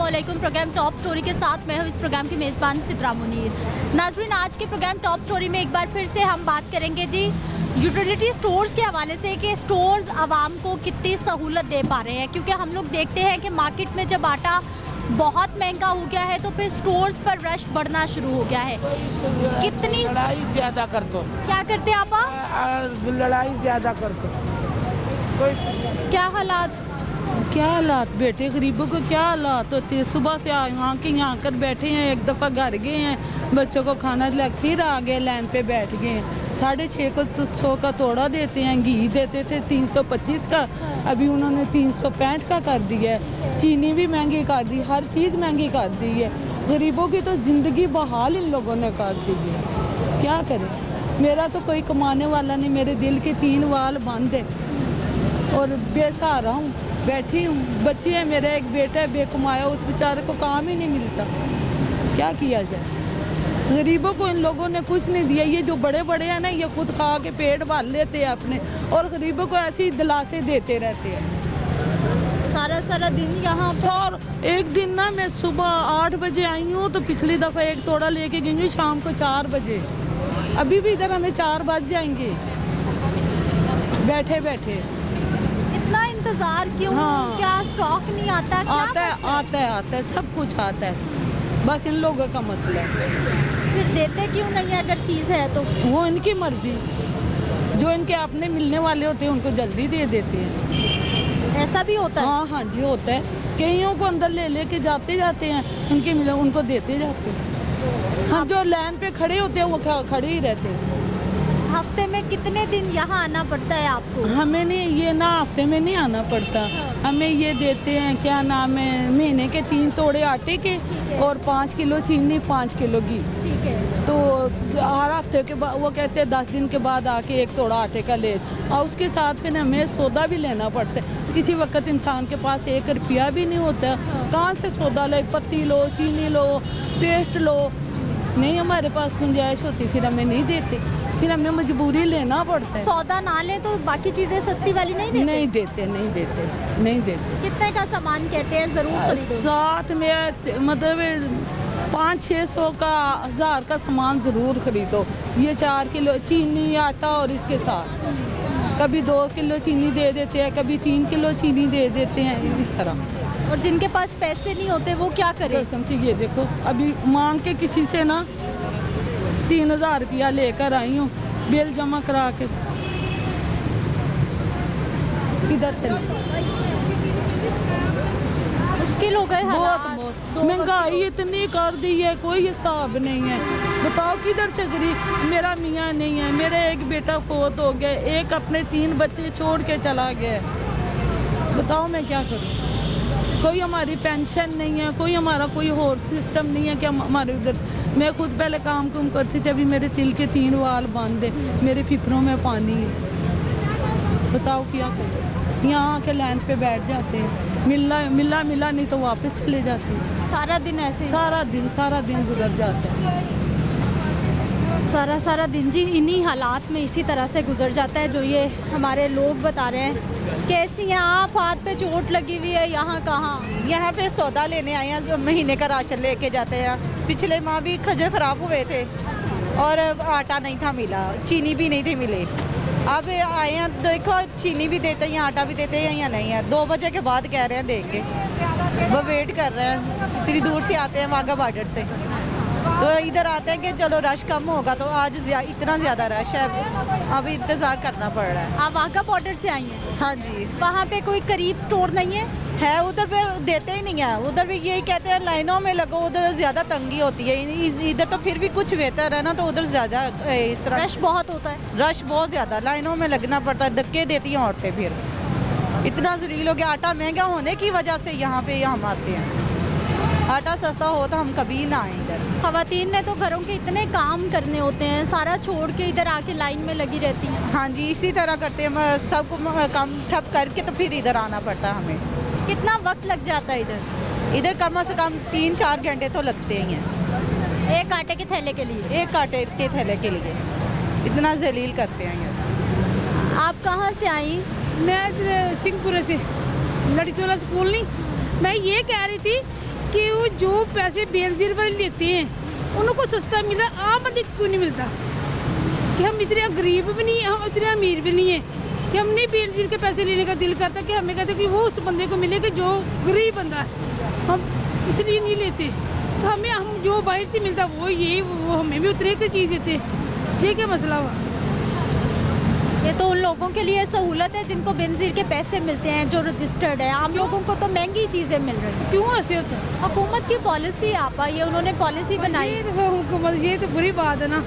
अस्सलामुअलैकुम। Programme top story के साथ मैं हूँ इस प्रोग्राम की मेज़बान सिद्रा मुनीर। नाज़रीन, आज के प्रोग्राम टॉप स्टोरी में एक बार फिर से हम बात करेंगे जी यूटिलिटी स्टोर्स के हवाले से कि स्टोर्स आवाम को कितनी सहूलत दे पा रहे हैं, क्योंकि हम लोग देखते हैं कि मार्केट में जब आटा बहुत महंगा हो गया है तो फिर स्टोर्स पर रश बढ़ना शुरू हो गया है। कितनी लड़ाई ज्यादा कर दो, क्या करते हैं आप? लड़ाई ज्यादा कर दो। क्या हालात बेटे, गरीबों को क्या हालात होते हैं। सुबह से यहाँ के यहाँ कर बैठे हैं, एक दफ़ा घर गए हैं, बच्चों को खाना दिला, फिर आ गए लाइन पे बैठ गए हैं। 650 का तोड़ा देते हैं, घी देते थे 325 का, अभी उन्होंने 365 का कर दिया है। चीनी भी महंगी कर दी, हर चीज़ महंगी कर दी है। गरीबों की तो ज़िंदगी बहाल इन लोगों ने कर दी है। क्या करें, मेरा तो कोई कमाने वाला नहीं, मेरे दिल के 3 वाल बंद है और बेसहारा हूँ, बैठी हूँ। बच्चे हैं, मेरा एक बेटा है बेकमाया, उस बेचारे को काम ही नहीं मिलता। क्या किया जाए, गरीबों को इन लोगों ने कुछ नहीं दिया। ये जो बड़े बड़े हैं ना, ये खुद खा के पेट भर लेते हैं अपने, और गरीबों को ऐसी दिलासे देते रहते हैं सारा दिन यहाँ सर। एक दिन ना मैं सुबह 8 बजे आई हूँ, तो पिछली दफ़ा एक तोड़ा लेके गई हूँ शाम को 4 बजे। अभी भी इधर हमें 4 बज जाएंगे बैठे बैठे। इतना इंतजार क्यों? हाँ। क्या स्टॉक नहीं आता? क्या आता है, सब कुछ आता है, बस इन लोगों का मसला है। फिर देते क्यों नहीं है अगर चीज़ है तो? वो इनकी मर्जी, जो इनके अपने मिलने वाले होते हैं उनको जल्दी दे देते हैं। ऐसा भी होता है? हाँ जी, होता है। कईयों को अंदर ले के जाते हैं, उनके मिले उनको देते जाते हैं। हम जो लाइन पे खड़े होते हैं वो खड़े ही रहते हैं। हफ्ते में कितने दिन यहाँ आना पड़ता है आपको? हमें नहीं, ये ना हफ्ते में नहीं आना पड़ता। हमें ये देते हैं, क्या नाम है, महीने के 3 तोड़े आटे के और 5 किलो चीनी, 5 किलो घी। ठीक है। तो हर हफ्ते के बाद वो कहते हैं 10 दिन के बाद आके 1 तोड़ा आटे का ले, और उसके साथ फिर हमें सौदा भी लेना पड़ता है। किसी वक्त इंसान के पास 1 रुपया भी नहीं होता, कहाँ से सौदा ले, पत्ती लो, चीनी लो, पेस्ट लो, नहीं हमारे पास गुंजाइश होती, फिर हमें नहीं देते, फिर हमें मजबूरी लेना पड़ता है। सौदा ना लें तो बाकी चीज़ें सस्ती वाली नहीं देते? नहीं देते। कितने का सामान कहते हैं ज़रूर खरीदो? साथ में मतलब 500-600 का, 1000 का सामान ज़रूर खरीदो। ये 4 किलो चीनी, आटा और इसके साथ कभी 2 किलो चीनी दे देते हैं, कभी 3 किलो चीनी दे देते हैं, इस तरह। और जिनके पास पैसे नहीं होते वो क्या करें? कसम से ये देखो, अभी मांग के किसी से ना 3000 रुपया लेकर आई हूँ, बिल जमा करा के। किधर से मुश्किल हो गए हालात। बहुत महंगाई इतनी कर दी है, कोई हिसाब नहीं है। बताओ किधर से गरीब, मेरा मियाँ नहीं है, मेरा एक बेटा फोत हो गया, एक अपने 3 बच्चे छोड़ के चला गया। बताओ मैं क्या करूँ, कोई हमारी पेंशन नहीं है, कोई हमारा कोई और सिस्टम नहीं है कि हम हमारे उधर। मैं खुद पहले काम करती थी, अभी मेरे तिल के 3 वाल बंद है, मेरे फिफरों में पानी है। बताओ क्या करें, यहाँ आके लाइन पे बैठ जाते हैं, मिला नहीं तो वापस चले जाते हैं। सारा दिन ऐसे? सारा दिन गुजर जाता है। सारा दिन जी इन्हीं हालात में इसी तरह से गुजर जाता है, जो ये हमारे लोग बता रहे हैं। कैसी हैं आप? हाथ पे चोट लगी हुई है, यहाँ कहाँ? यहाँ पे सौदा लेने आए हैं, महीने का राशन लेके जाते हैं। पिछले माह भी खजर खराब हुए थे और आटा नहीं था मिला, चीनी भी नहीं थी मिले। अब आए हैं, देखो चीनी भी देते हैं, आटा भी देते हैं या नहीं है। 2 बजे के बाद कह रहे हैं देंगे, वो वेट कर रहे हैं। इतनी दूर से आते हैं वाघा बॉर्डर से, तो इधर आते हैं कि चलो रश कम होगा, तो आज इतना ज़्यादा रश है, अब इंतज़ार करना पड़ रहा है। आप वाघा बॉर्डर से आई हैं? हाँ जी। वहाँ पे कोई करीब स्टोर नहीं है? है, उधर पे देते ही नहीं है, उधर भी यही कहते हैं लाइनों में लगो, उधर ज़्यादा तंगी होती है। इधर तो फिर भी कुछ बेहतर है ना, तो उधर ज़्यादा इस तरह रश बहुत होता है? रश बहुत ज़्यादा, लाइनों में लगना पड़ता है, धक्के देती हैं औरतें। फिर इतना ज़लील हो गया, आटा महंगा होने की वजह से यहाँ पे हम आते हैं। आटा सस्ता हो तो हम कभी ना आए इधर। ख़वातीन ने तो घरों के इतने काम करने होते हैं, सारा छोड़ के इधर आके लाइन में लगी रहती हैं। हाँ जी, इसी तरह करते हैं, सब काम ठप करके तो फिर इधर आना पड़ता है हमें। कितना वक्त लग जाता है इधर? इधर कम से कम 3-4 घंटे तो लगते ही हैं, एक आटे के थैले के लिए? एक आटे के थैले के लिए इतना जलील करते हैं ये। आप कहाँ से आई? मैं सिंहपुरे से, लड़कियों वाला स्कूल नहीं। मैं ये कह रही थी कि वो जो पैसे बेनजीर वाले लेते हैं उनको सस्ता मिला, आम बंदे को क्यों नहीं मिलता? कि हम इतने गरीब भी नहीं हैं, हम इतने अमीर भी नहीं हैं कि हमने बेनजीर के पैसे लेने का दिल करता कि हमें कहते कि वो उस बंदे को मिले कि जो गरीब बंदा है, हम इसलिए नहीं लेते। तो हमें हम जो बाहर से मिलता वो हमें भी उतने की चीज़ देते। ये क्या मसला हुआ? ये तो उन लोगों के लिए सहूलत है जिनको बेनजीर के पैसे मिलते हैं, जो रजिस्टर्ड है। आम लोगों को तो महंगी चीज़ें मिल रही हैं। क्यों ऐसे होता है? हुकूमत की पॉलिसी आपा, ये उन्होंने पॉलिसी बनाई। ये तो बुरी बात है ना।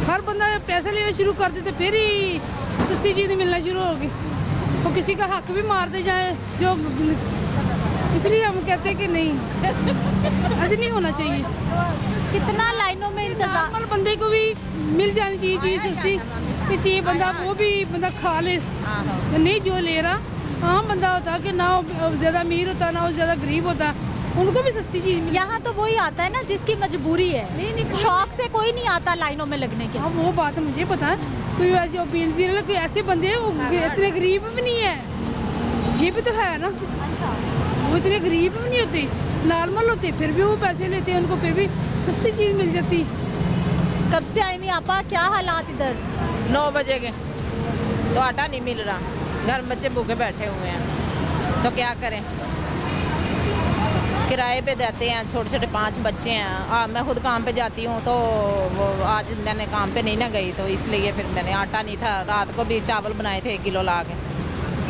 हर बंदा पैसे लेना शुरू कर दे तो फिर ही सस्ती चीज़ मिलना शुरू होगी। तो किसी का हक भी मार दे जाए जो, इसलिए हम कहते हैं कि नहीं, ऐसे नहीं होना चाहिए। कितना लाइनों में इंतजार। नॉर्मल बंदे को भी मिल जानी चाहिए चीज़ सस्ती, कि चाहिए बंदा वो भी बंदा खा ले, नहीं जो ले रहा आम बंदा होता कि ना वो ज़्यादा अमीर होता ना वो ज़्यादा गरीब होता, उनको भी सस्ती चीज़ मिले। यहाँ तो वही आता है ना जिसकी मजबूरी है। नहीं, शौक से कोई नहीं आता लाइनों में लगने के। हाँ वो बात मुझे पता है। कोई ऐसे बेनजीर कोई ऐसे बंदे वो इतने गरीब भी नहीं है, ये भी तो है ना। अच्छा, वो इतने गरीब भी नहीं होते, नॉर्मल होते, फिर भी वो पैसे लेते हैं, उनको फिर भी सस्ती चीज़ मिल जाती। कब से आई हुई आपा, क्या हालात इधर? 9 बजे के तो आटा नहीं मिल रहा, घर में बच्चे भूखे बैठे हुए हैं, तो क्या करें? किराए पे देते हैं, छोटे छोटे 5 बच्चे हैं। मैं खुद काम पे जाती हूँ, तो वो आज मैंने काम पे नहीं ना गई, तो इसलिए फिर मैंने आटा नहीं था। रात को भी चावल बनाए थे 1 किलो ला के,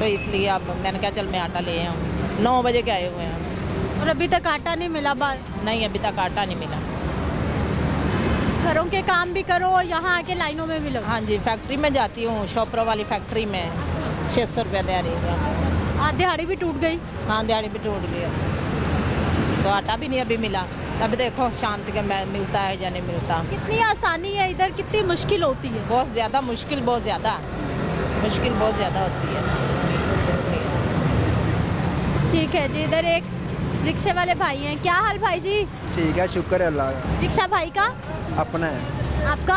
तो इसलिए अब मैंने कहा चल मैं आटा ले आऊँ। 9 बजे के आए हुए हैं और अभी तक आटा नहीं मिला। नहीं, अभी तक आटा नहीं मिला। घरों के काम भी करो और यहाँ आके लाइनों में भी लगो। हाँ जी, फैक्ट्री में जाती हूँ, शॉपरो वाली फैक्ट्री में 600 रुपये दिहाड़ी है। आज दिहाड़ी भी टूट गई। हाँ, दिहाड़ी भी टूट गई, तो आटा भी नहीं अभी मिला। अब देखो शाम तक मिलता है या नहीं मिलता। कितनी आसानी है इधर, कितनी मुश्किल होती है। बहुत ज़्यादा मुश्किल, बहुत ज़्यादा होती है इसलिए। ठीक है जी, इधर एक रिक्शे वाले भाई हैं। क्या हाल भाई जी? ठीक है, शुक्र है अल्लाह का। रिक्शा भाई का अपना है। आपका?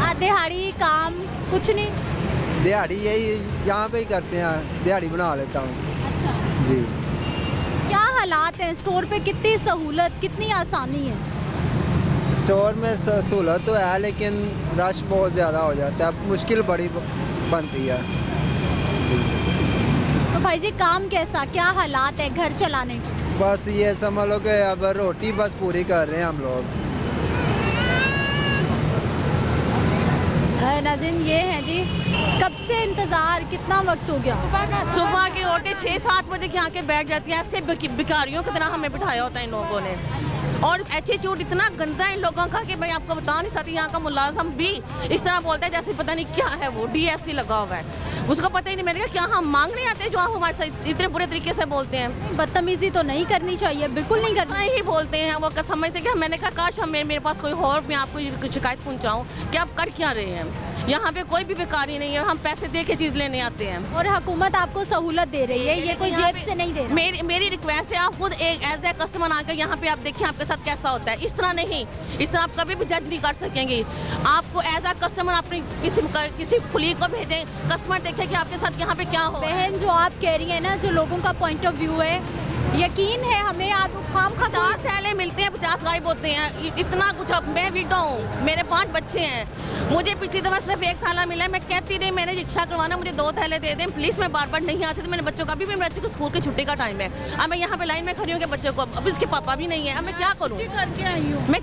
आज दिहाड़ी काम कुछ नहीं? दिहाड़ी यही यहाँ पे ही करते हैं, दिहाड़ी बना लेता हूँ। अच्छा, जी। क्या हालात हैं स्टोर पे? कितनी सहूलत, कितनी आसानी है? स्टोर में सहूलत तो है, लेकिन रश बहुत ज़्यादा हो जाता है, मुश्किल बड़ी बनती है। तो भाई जी काम कैसा, क्या हालात है घर चलाने के? बस ये समझ लो कि अब रोटी बस पूरी कर रहे हैं हम लोग। नाज़रीन ये हैं जी, कब से इंतज़ार, कितना वक्त हो गया? सुबह की औरतें 6-7 बजे के आके बैठ जाती हैं। ऐसे भिखारियों की तरह हमें बिठाया होता है इन लोगों ने, और एटीट्यूड इतना गंदा है इन लोगों का कि भाई आपको बता नहीं सकती। यहाँ का मुलाजम भी इस तरह बोलता है जैसे पता नहीं क्या है, वो DSC लगा हुआ है, उसको पता ही नहीं मिलेगा क्या हम मांग नहीं आते जो आप हमारे साथ इतने बुरे तरीके से बोलते हैं। बदतमीजी तो नहीं करनी चाहिए, बिल्कुल नहीं करना ही बोलते हैं वो, समझते कि मैंने कहा काश हम मेरे पास कोई और, मैं आपको शिकायत पहुँचाऊँ कि आप कर क्या रहे हैं। यहाँ पे कोई भी बेकारी नहीं है, हम पैसे दे के चीज़ लेने आते हैं और हुकूमत आपको सहूलत दे रही है, ये कोई जेब से नहीं दे रहा। मेरी रिक्वेस्ट है, आप खुद एक एज ए कस्टमर आकर यहाँ पे आप देखिए आपके साथ कैसा होता है। इस तरह नहीं, इस तरह आप कभी भी जज नहीं कर सकेंगे। आपको एज ए कस्टमर अपने किसी कुलीग को भेजें, कस्टमर देखे कि आपके साथ यहाँ पे क्या हो। बहन जो आप कह रही है ना, जो लोगों का पॉइंट ऑफ व्यू है, यकीन है हमें, आप खाम 50 थैले मिलते हैं, 50 गायब होते हैं, इतना कुछ। मैं विडो हूँ, मेरे 5 बच्चे हैं, मुझे पिछली दफा सिर्फ 1 थैला मिला। मैं कहती रही मैंने रिक्शा करवाना, मुझे 2 थैले दे दें प्लीज़, मैं बार बार नहीं आ सकती। मैंने बच्चों का भी, मेरे बच्चों को स्कूल की छुट्टी का टाइम है, अब मैं यहाँ पे लाइन में खड़ी हूँ कि बच्चों को, अब इसके पापा भी नहीं है, अब मैं क्या करूँ, मैं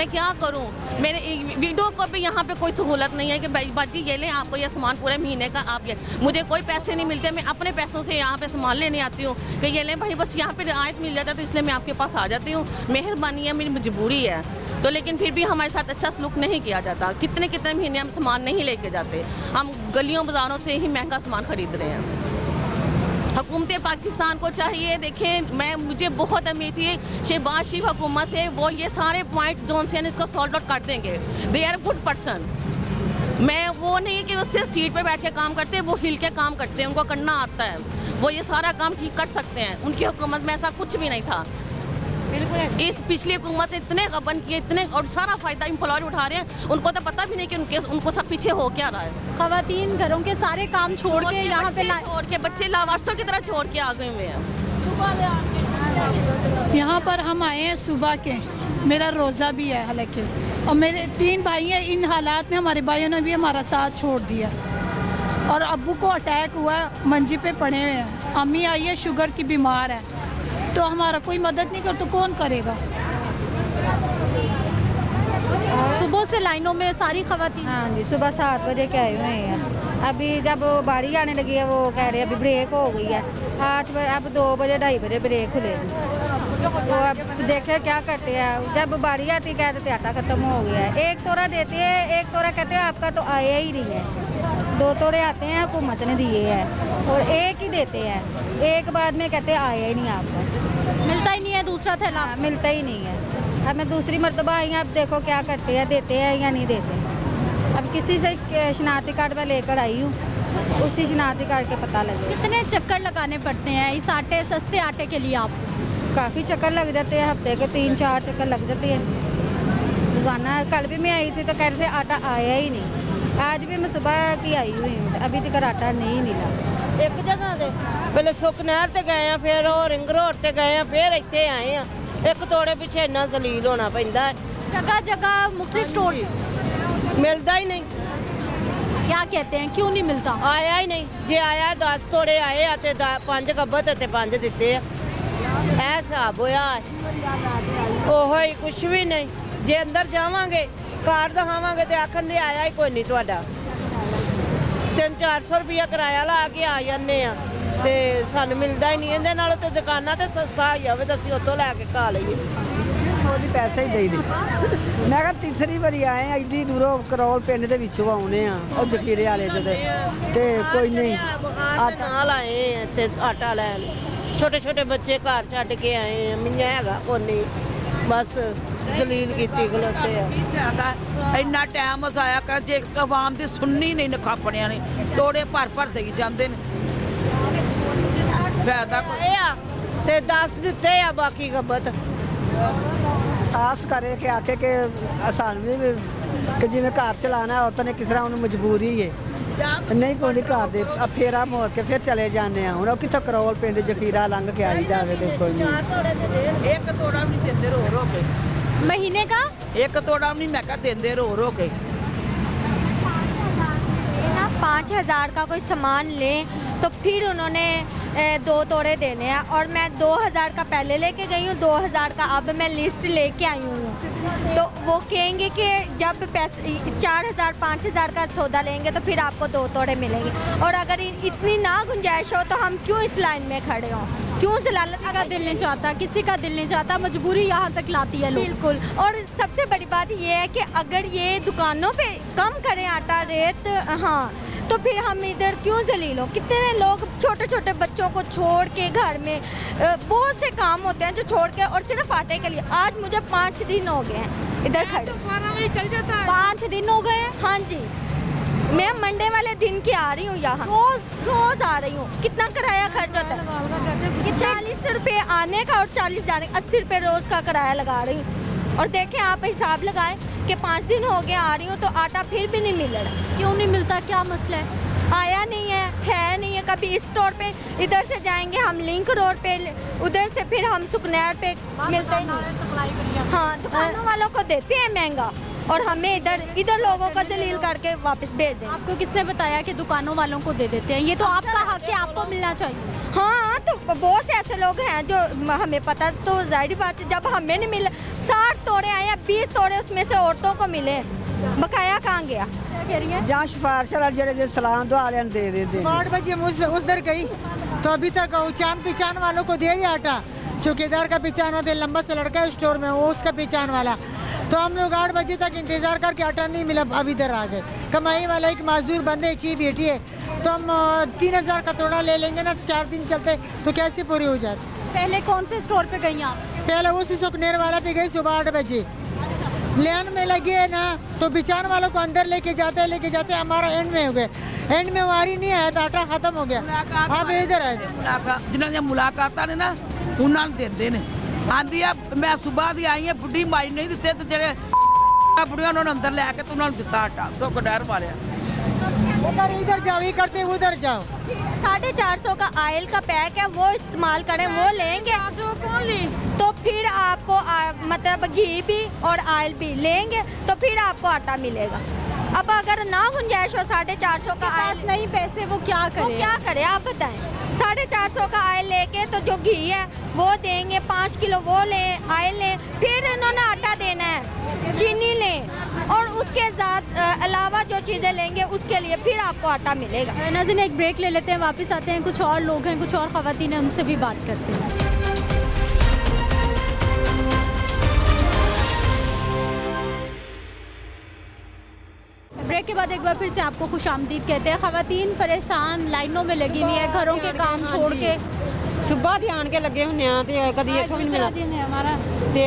क्या करूँ। मेरे वीडियो को भी यहाँ पे कोई सहूलत नहीं है कि भाई बाजी ये लें, आपको ये सामान पूरे महीने का आप ये, मुझे कोई पैसे नहीं मिलते, मैं अपने पैसों से यहाँ पे सामान लेने आती हूँ कि ये लें भाई, बस यहाँ पे रियायत मिल जाता है, तो इसलिए मैं आपके पास आ जाती हूँ। मेहरबानी है, मेरी मजबूरी है, तो लेकिन फिर भी हमारे साथ अच्छा सलूक नहीं किया जाता। कितने कितने महीने हम सामान नहीं लेके जाते, हम गलियों बाजारों से ही महंगा सामान खरीद रहे हैं। हुकूमत पाकिस्तान को चाहिए, देखें मुझे बहुत उम्मीद थी शहबाज शरीफ हुकूमत से, वो ये सारे पॉइंट जोन से इसको सॉल्व आउट कर देंगे। They are good person. मैं वो नहीं कि वो सिर्फ सीट पे बैठ के काम करते हैं, वो हिल के काम करते हैं, उनको करना आता है, वो ये सारा काम ठीक कर सकते हैं। उनकी हुकूमत में ऐसा कुछ भी नहीं था। इस पिछली हुकूमत ने इतने गबन किए, इतने, और सारा फायदा एम्प्लॉयर उठा रहे हैं, उनको तो पता भी नहीं कि उनको सब पीछे हो क्या रहा है। खवातीन घरों के सारे काम छोड़ के यहाँ पे छोड़ के बच्चे लावारिसों की तरह छोड़ के आ गए हुए हैं। यहाँ पर हम आए हैं सुबह के, मेरा रोज़ा भी है हालांकि, और मेरे 3 भाई हैं। इन हालात में हमारे भाइयों ने भी हमारा साथ छोड़ दिया, और अब्बू को अटैक हुआ, मंजी पे पड़े हुए हैं। अम्मी आई है, शुगर की बीमार है, तो हमारा कोई मदद नहीं कर तो कौन करेगा। सुबह से लाइनों में सारी खवातीन। हाँ जी, सुबह 7 बजे के आए हुए हैं। अभी जब वो बारी आने लगी है, वो कह रहे हैं अभी ब्रेक हो गई है 8 बजे, अब 2 बजे 2:30 बजे ब्रेक खुलेगी। तो अब देखे क्या करते हैं। जब बारी आती कह देते आटा खत्म हो गया है। 1 तोड़ा देते हैं, 1 तोड़ा कहते हैं आपका तो आया ही नहीं है। 2 तोड़े आते हैं, हुकूमत ने दिए हैं, और 1 ही देते हैं। 1 बाद में कहते हैं आया ही नहीं आपका, मिलता ही नहीं है दूसरा थैला। मिलता ही नहीं है। अब मैं दूसरी मरतबा आई हूँ, अब देखो क्या करते हैं, देते हैं या नहीं देते। अब किसी से शनाख्ती कार्ड में लेकर आई हूँ, उसी शनाख्ती कार्ड के पता लगे। कितने चक्कर लगाने पड़ते हैं इस आटे, सस्ते आटे के लिए आपको? काफ़ी चक्कर लग जाते हैं, हफ्ते के 3-4 चक्कर लग जाते हैं रोज़ाना। कल भी मैं आई थी तो कह रहे थे आटा आया ही नहीं। आज भी मैं सुबह की आई हुई हूँ, अभी तक आटा नहीं मिला। एक जगह से पहले सुखनहर ते गए हैं, फिर वो रिंग रोड ते गए हैं, फिर इतने आए हैं। एक तोड़े पिछे इन्ना जलील होना पैंदा है। जगह जगह मुख्तलिफ स्टोर मिलता ही नहीं। क्या कहते हैं, क्यों नहीं मिलता? आया ही नहीं। जे आया 10 तोड़े आए आ ते 5 गब्बत ते 5 दिते ऐ हिसाब होया। ओहो ही कुछ भी नहीं। जे अंदर जावांगे कार्ड दिखावांगे ते आखन दे आया ही कोई नहीं तुहाडा। 300-400 रुपया किराया ला के आ जाने आ ते सानू मिलदा ही नहीं। ਇਹਦੇ ਨਾਲੋਂ ਤੇ ਦੁਕਾਨਾਂ ਤੇ ਸਸਤਾ ਹੀ ਆਵੇ ਤਾਂ ਅਸੀਂ ਉੱਥੋਂ ਲੈ ਕੇ ਖਾ ਲਈਏ। ਉਹਦੀ ਪੈਸੇ ਹੀ ਦੇਈ ਦੇ। ਮੈਂ ਕਿਹਾ ਤੀਸਰੀ ਵਾਰੀ ਆਏ ਆ, ਐਡੀ ਦੂਰੋਂ ਕਰੋਲ ਪਿੰਡ ਦੇ ਵਿੱਚੋਂ ਆਉਣੇ ਆ, ਉਹ ਜਕੀਰੇ ਵਾਲੇ ਤੇ ਕੋਈ ਨਹੀਂ ਆਟਾ ਨਾਲ ਆਏ ਆ ਤੇ ਆਟਾ ਲੈਣ। ਛੋਟੇ ਛੋਟੇ ਬੱਚੇ ਘਰ ਛੱਡ ਕੇ ਆਏ ਆ, ਮੀਆਂ ਹੈਗਾ ਕੋਨੀ, ਬਸ ਜ਼ਲੀਲ ਕੀਤੀ ਖਲੋਤੇ ਆ। ਇੰਨਾ ਟਾਈਮ ਹਸਾਇਆ ਕਰ, ਜੇ ਆਵਾਮ ਦੀ ਸੁਣਨੀ ਨਹੀਂ ਨਖਾਪਣਿਆਂ ਨੇ, ਤੋੜੇ ਭਰ ਦੇਈ ਜਾਂਦੇ ਨੇ। ਫਾਇਦਾ ਆਏ ਆ ਤੇ 10 ਦਿੱਤੇ ਆ, ਬਾਕੀ ਗੱਬਤ ਸਾਸ ਕਰੇ ਕਿ ਆਕੇ ਕਿ ਆਸਾਨ ਵੀ ਕਿ ਜਿਵੇਂ ਘਰ ਚਲਾਣਾ ਔਰਤਾਂ ਨੇ ਕਿਸ ਤਰ੍ਹਾਂ ਉਹਨੂੰ ਮਜਬੂਰੀ ਹੈ ਨਹੀਂ ਕੋਈ ਘਰ ਦੇ ਫੇਰਾ ਮੋੜ ਕੇ ਫਿਰ ਚਲੇ ਜਾਂਦੇ ਆ। ਹੁਣ ਉਹ ਕਿੱਥੋਂ ਕਰੋਲ ਪਿੰਡ ਜਖੀਰਾ ਲੰਘ ਕੇ ਆਈ ਜਾਵੇ ਤੇ ਕੋਈ ਨਹੀਂ। ਇੱਕ ਤੋੜਾ ਵੀ ਨਹੀਂ ਦਿੰਦੇ ਰੋ ਕੇ। महीने का ਇੱਕ ਤੋੜਾ ਵੀ ਨਹੀਂ ਮੈਂ ਕਿਹਾ ਦਿੰਦੇ ਰੋ ਕੇ। ना 5,000 का कोई सामान लें तो फिर उन्होंने 2 तोड़े देने हैं, और मैं 2,000 का पहले लेके गई हूँ, 2,000 का अब मैं लिस्ट लेके आई हूँ। तो वो कहेंगे कि जब पैसे 4,000 5,000 का सौदा लेंगे तो फिर आपको 2 तोड़े मिलेंगे, और अगर इतनी ना गुंजाइश हो तो हम क्यों इस लाइन में खड़े हों, क्यों जलालत का दिल नहीं चाहता, किसी का दिल नहीं चाहता, मजबूरी यहाँ तक लाती है लोग। बिल्कुल। और सबसे बड़ी बात ये है कि अगर ये दुकानों पे कम करें आटा रेट, हाँ, तो फिर हम इधर क्यों जलील हो। कितने लोग छोटे छोटे बच्चों को छोड़ के घर में बहुत से काम होते हैं जो छोड़ के, और सिर्फ आटे के लिए। आज मुझे 5 दिन हो गए हैं इधर खड़े। 12 बजे चल जाता है। 5 दिन हो गए? हाँ जी, मैं मंडे वाले दिन की आ रही हूँ यहाँ, रोज आ रही हूँ। कितना किराया खर्च होता है? 40 रुपये आने का और 40 जाने का, 80 रुपये रोज का किराया लगा रही हूँ। और देखें आप हिसाब लगाएं कि 5 दिन हो गए आ रही हूँ तो आटा फिर भी नहीं मिल रहा। क्यों नहीं मिलता, क्या मसला है? आया नहीं है नहीं है। कभी इस स्टोर पे इधर से जाएंगे हम लिंक रोड पे, उधर से फिर हम सुखनैर पे, मिलता ही नहीं। हाँ, दुकानों वालों को देते हैं महंगा, और हमें इधर लोगों को जलील करके वापस भेज दें। आपको किसने बताया कि दुकानों वालों को दे देते हैं? ये तो आपका हक है, आपको मिलना चाहिए। हाँ, तो बहुत से ऐसे लोग हैं जो हमें पता, तो जाहिर बात है जब हमें नहीं मिले। 60 तोड़े आए हैं, 20 तोड़े उसमें से औरतों को मिले, बकाया कहाँ गया? जहाँ सिफारिश वाला जड़े सलाम दुआ वाले दे देते हैं। 8 बजे उस दर गई तो अभी तक उचान पिचान वालों को दे दिया आटा। चौकीदार का पिचान होते लंबा सा लड़का है स्टोर में, वो उसका पिचान वाला। तो हम लोग 8 बजे तक इंतज़ार करके आटा नहीं मिला, अब इधर आ गए। कमाई वाला एक मजदूर बंदे की बेटी है, तो हम 3,000 का तोड़ा ले लेंगे ना, 4 दिन चलते तो कैसे पूरी हो जाती। पहले कौन से स्टोर पे गई आप? पहले उसी सुखनेर वाला पे गई सुबह 8 बजे। लेन में लगे है ना, तो बिचान वालों को अंदर लेके जाते हमारा एंड में हो गए। एंड में वारी नहीं आया तो आटा खत्म हो गया। आप इधर आए ਜਿਨ੍ਹਾਂ ਦੀਆਂ ਮੁਲਾਕਾਤਾਂ ਨੇ ਨਾ ਉਹਨਾਂ ਨੂੰ ਦਿੰਦੇ ਨੇ। ਆਂਦੀ ਆ ਮੈਂ ਸਵੇਰ ਦੀ ਆਈ ਆ, ਬੁੱਢੀ ਮਾਈ ਨਹੀਂ ਦਿੱਤੇ ਤੇ ਜਿਹੜੇ ਬੁੜੀਆਂ ਉਹਨਾਂ ਨੂੰ ਅੰਦਰ ਲੈ ਕੇ ਤੇ ਉਹਨਾਂ ਨੂੰ ਦਿੱਤਾ ਆਟਾ। ਸੋ ਕਡਰ ਵਾਲਿਆ अगर इधर जाओ ये करते उधर जाओ। 450 का ऑयल का पैक है, वो इस्तेमाल करें, वो लेंगे कौन ले? तो फिर आपको मतलब घी भी और ऑयल भी लेंगे तो फिर आपको आटा मिलेगा। अब अगर ना गुंजाइश हो 450 का ऑयल नहीं पैसे, वो क्या वो करे? क्या करे आप बताएं। 450 का ऑयल लेके तो जो घी है वो देंगे, 5 किलो वो लें, ऑयल लें, फिर इन्होंने आटा देना है, चीनी लें और उसके साथ अलावा जो चीज़ें लेंगे उसके लिए फिर आपको आटा मिलेगा। नाज़रीन एक ब्रेक ले लेते हैं, वापस आते हैं, कुछ और लोग हैं, कुछ और ख़वातीन हैं, उनसे भी बात करते हैं। ब्रेक के बाद एक बार फिर से आपको खुशामदीद कहते हैं। ख़वातीन परेशान लाइनों में लगी हुई है, घरों के काम छोड़ के। ਸੁਬਾਹ ਦੇ ਆਣ ਕੇ ਲੱਗੇ ਹੁੰਨੇ ਆ ਤੇ ਕਦੀ ਇੱਥੋਂ ਵੀ ਨਹੀਂ ਮਿਲਦਾ दिन है हमारा। ਤੇ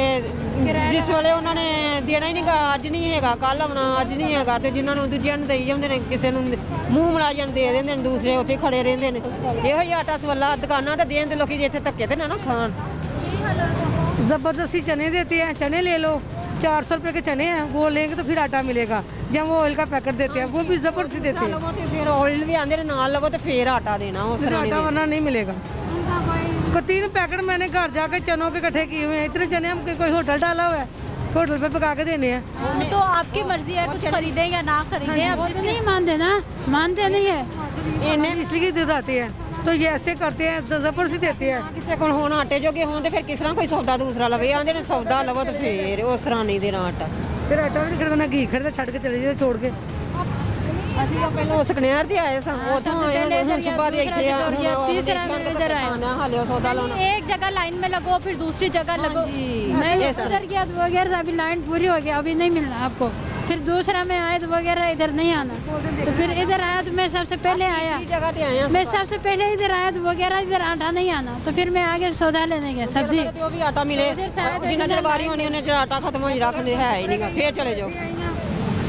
ਜਿਸ ਵੇਲੇ ਉਹਨਾਂ ਨੇ ਦੇਣਾ ਹੀ ਨਹੀਂਗਾ, ਅੱਜ ਨਹੀਂ ਹੈਗਾ, ਕੱਲ ਆਉਣਾ, ਅੱਜ ਨਹੀਂ ਹੈਗਾ, ਤੇ ਜਿਨ੍ਹਾਂ ਨੂੰ ਦੂਜਿਆਂ ਨੂੰ ਦੇਈ ਜਾਂਦੇ ਨੇ, ਕਿਸੇ ਨੂੰ ਮੂੰਹ ਮਲਾਜਣ ਦੇ ਦਿੰਦੇ ਨੇ, ਦੂਸਰੇ ਉੱਥੇ ਖੜੇ ਰਹਿੰਦੇ ਨੇ। ਇਹੋ ਹੀ ਆਟਾ ਸਵੱਲਾ ਦੁਕਾਨਾਂ ਤੇ ਦੇਣ ਦੇ ਲੋਕੀ ਇੱਥੇ ਧੱਕੇ ਤੇ ਨਾ ਖਾਣ। ज़बरदस्ती चने देते हैं, चने ले लो, 400 रुपए के चने हैं, वो लेंगे तो फिर आटा मिलेगा। जब वो ऑयल का पैकेट देते हैं वो भी ज़बरदस्ती देते हैं, ਲਵੋ ਤੇ ਫਿਰ ਆਇਲ ਵੀ ਆਂਦੇ ਨੇ ਨਾਲ ਲਵੋ ਤੇ ਫੇਰ ਆਟਾ ਦੇਣਾ ਉਸ फिर ਤਰ੍ਹਾਂ आटा ਨਹੀਂ वरना नहीं मिलेगा। को 3 पैकेट मैंने घर जाके चनों के इकट्ठे किए हुए हैं, इतने चने हम कोई होटल डाला हुआ है, होटल पे पका के देने हैं। वो तो आपकी मर्जी है, कुछ खरीदें या ना खरीदें। अब जिसके नहीं मानते ना, मानते नहीं है, इन्हें इसलिए दे जाते हैं, तो ये ऐसे करते हैं, तो ज़बरदस्ती देते हैं। ਕਿਸੇ ਕੋਲ ਹੁਣ ਆਟੇ ਜੋਗੇ ਹੋਣ ਤੇ ਫਿਰ ਕਿਸ ਤਰ੍ਹਾਂ ਕੋਈ ਸੌਦਾ ਦੂਸਰਾ ਲਵੇ, ਆਂਦੇ ਨੇ ਸੌਦਾ ਲਵੋ ਤੇ ਫੇਰ ਉਸ ਤਰ੍ਹਾਂ ਨਹੀਂ ਦੇਣਾ ਆਟਾ। फिर आटा भी नहीं खरीदना, घी खरीदा, छड़ के चले जाते छोड़ के। ਅਸੀਂ ਤਾਂ ਪਹਿਲਾਂ ਉਸ ਕਨਿਆਰ ਤੇ ਆਏ ਸਾਂ, ਉੱਥੋਂ ਆਏ ਹਾਂ, ਹੁਣ ਸੁਬਾਹ ਦੇ ਇੱਥੇ ਆ, ਹੁਣ तीसरा इधर आए। ਹਾਲੇ ਉਹ ਸੌਦਾ ਲਾਉਣਾ। एक जगह लाइन में लगो, फिर दूसरी जगह लगो। नहीं उधर किया तो वगैरह अभी लाइन पूरी हो गया, अभी नहीं मिलना आपको। फिर दूसरा में आए तो वगैरह इधर नहीं आना, तो फिर इधर आया तो मैं सबसे पहले आया, ਜਗ੍ਹਾ ਤੇ ਆਏ ਹਾਂ मैं सबसे पहले इधर आया तो वगैरह इधर आटा नहीं आना, तो फिर मैं आगे सौदा लेने गया सब्जी। ਤੇ ਉਹ ਵੀ ਆਟਾ ਮਿਲੇ, ਜਿੰਨਾ ਚਿਰ ਵਾਰੀ ਹੋਣੀ ਉਹਨੇ ਚਿਰ ਆਟਾ ਖਤਮ ਹੋਈ ਰੱਖਦੇ ਹੈ ਹੀ ਨਹੀਂਗਾ, ਫੇਰ ਚਲੇ ਜਾਓ।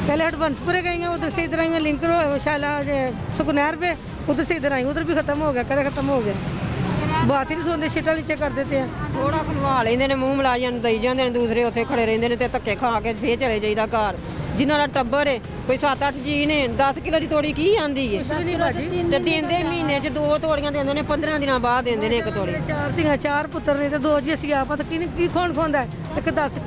पहले हटवंशपुरे गई हैं, उधर से इधर आई हैं, लिंक शाला सुकनैर पे, उधर से इधर आई, उधर भी खत्म हो गया, कदे खत्म हो गया, बात ही नहीं सुनते, सीटा नीचे कर देते हैं। ਥੋੜਾ ਖਲਵਾ ਲੈਂਦੇ ਨੇ, ਮੂੰਹ ਮਲਾਜਣ ਨੂੰ ਦੇਈ ਜਾਂਦੇ ਨੇ, ਦੂਸਰੇ ਉੱਥੇ ਖੜੇ ਰਹਿੰਦੇ ਨੇ ਤੇ ਧੱਕੇ ਖਾ ਕੇ ਫੇਰ ਚਲੇ ਜਾਈਦਾ ਘਰ। ਜਿਨ੍ਹਾਂ ਦਾ ਟੱਬਰ ਏ ਕੋਈ 7-8 ਜੀ ਨੇ, 10 ਕਿਲੋ ਦੀ ਤੋੜੀ ਕੀ ਆਂਦੀ ਏ, ਤੇ ਦਿੰਦੇ ਮਹੀਨੇ 'ਚ 2 ਤੋੜੀਆਂ ਦਿੰਦੇ ਨੇ, 15 ਦਿਨਾਂ ਬਾਅਦ ਦਿੰਦੇ ਨੇ 1 ਤੋੜੀ। 4 ਧੀਆਂ 4 ਪੁੱਤਰ ਨੇ ਤੇ 2 ਜੀ ਅਸੀਂ ਆਪ, ਤਾਂ ਕੀ ਕੌਣ ਖਾਂਦਾ ਹੈ? ਇੱਕ 10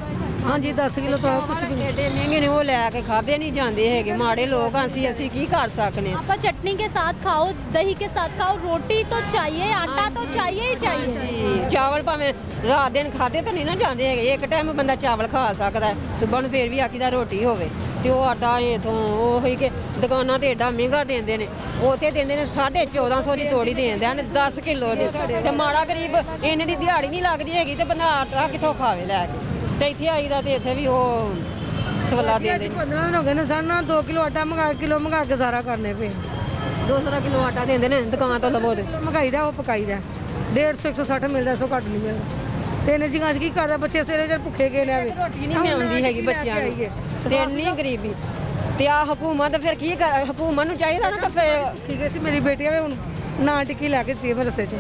ਹਾਂਜੀ 10 ਕਿਲੋ ਤੋੜਾ ਕੁਛ ਵੀ ਨਹੀਂ। ਏਡੇ ਮਹਿੰਗੇ ਨੇ, ਉਹ ਲੈ ਕੇ ਖਾਦੇ ਨਹੀਂ ਜਾਂਦੇ ਹੈਗੇ, ਮਾੜੇ ਲੋਕ ਆਂ ਅਸੀਂ ਕੀ ਕਰ ਸਕਨੇ। आप चटनी के साथ खाओ, दही के साथ खाओ, रोटी तो चाहिए, आटा तो चाहिए ही चाहिए। ਚਾਵਲ ਭਾਵੇਂ ਰਾਤ ਦਿਨ ਖਾਦੇ ਤਾਂ ਨਹੀਂ ਨਾ ਜਾਂਦੇ ਹੈਗੇ, ਇੱਕ ਟਾਈਮ ਬੰਦਾ ਚਾਵਲ ਖਾ ਸਕਦਾ ਹੈ, ਸਵੇਰ ਨੂੰ ਫੇਰ ਵੀ ਆਖੀਦਾ ਰੋਟੀ ਹੋਵੇ। ਤੇ ਉਹ ਆਟਾ ਇਥੋਂ ਉਹ ਹੀ ਕਿ ਦੁਕਾਨਾਂ ਤੇ ਏਡਾ ਮਹਿੰਗਾ ਦਿੰਦੇ ਨੇ, ਉੱਥੇ ਦਿੰਦੇ ਨੇ 1450 ਦੀ ਤੋੜੀ ਦੇਂਦੇ ਹਨ 10 ਕਿਲੋ ਦੀ, ਤੇ ਮਾੜਾ ਗਰੀਬ ਇੰਨੇ ਦੀ ਦਿਹਾੜੀ ਨਹੀਂ ਲੱਗਦੀ ਹੈਗੀ ਤੇ ਬੰਦਾ ਆਟਾ ਕਿੱਥੋਂ ਖਾਵੇ ਲੈ ਕੇ। ਤੇ ਇੱਥੇ ਆਈਦਾ ਤੇ ਇੱਥੇ ਵੀ ਉਹ ਸਵੱਲਾ ਦੇ ਦੇ 15 ਦਿਨ ਹੋ ਗਏ ਨੇ ਸਾਨੂੰ 2 ਕਿਲੋ ਆਟਾ ਕਿਲੋ ਮੰਗਾ ਕੇ ਗੁਜ਼ਾਰਾ ਕਰਨੇ ਪਏ। 200 ਕਿਲੋ ਆਟਾ ਦਿੰਦੇ ਨੇ ਦੁਕਾਨ ਤੋਂ ਲਵੋ ਤੇ ਮਹਿੰਗਾਈ ਦਾ ਉਹ ਪਕਾਈ ਦਾ 150 160 ਮਿਲਦਾ, ਸੋ ਘੱਟ ਨਹੀਂ ਮਿਲਦਾ। ਤੇ ਇਹਨੇ ਜਿਹਾਂ ਕੀ ਕਰਦਾ, ਬੱਚੇ ਸਵੇਰੇ ਜਦ ਭੁੱਖੇ ਗਏ ਨੇ ਆਵੇ, ਰੋਟੀ ਨਹੀਂ ਮਿਲਦੀ ਹੈਗੀ ਬੱਚਿਆਂ ਨੂੰ, ਤੇ ਇੰਨੀ ਗਰੀਬੀ। ਤੇ ਆ ਹਕੂਮਤ ਫਿਰ ਕੀ ਕਰ, ਹਕੂਮਤ ਨੂੰ ਚਾਹੀਦਾ ਨਾ ਕਿ ਠੀਕ ਹੈ ਸੀ ਮੇਰੀ ਬੇਟੀ ਆਵੇ ਹੁਣ ਨਾਨ ਟਿੱਕੀ ਲੈ ਕੇ ਦਿੱਤੀ ਮੈਂ ਰਸੇ 'ਚ,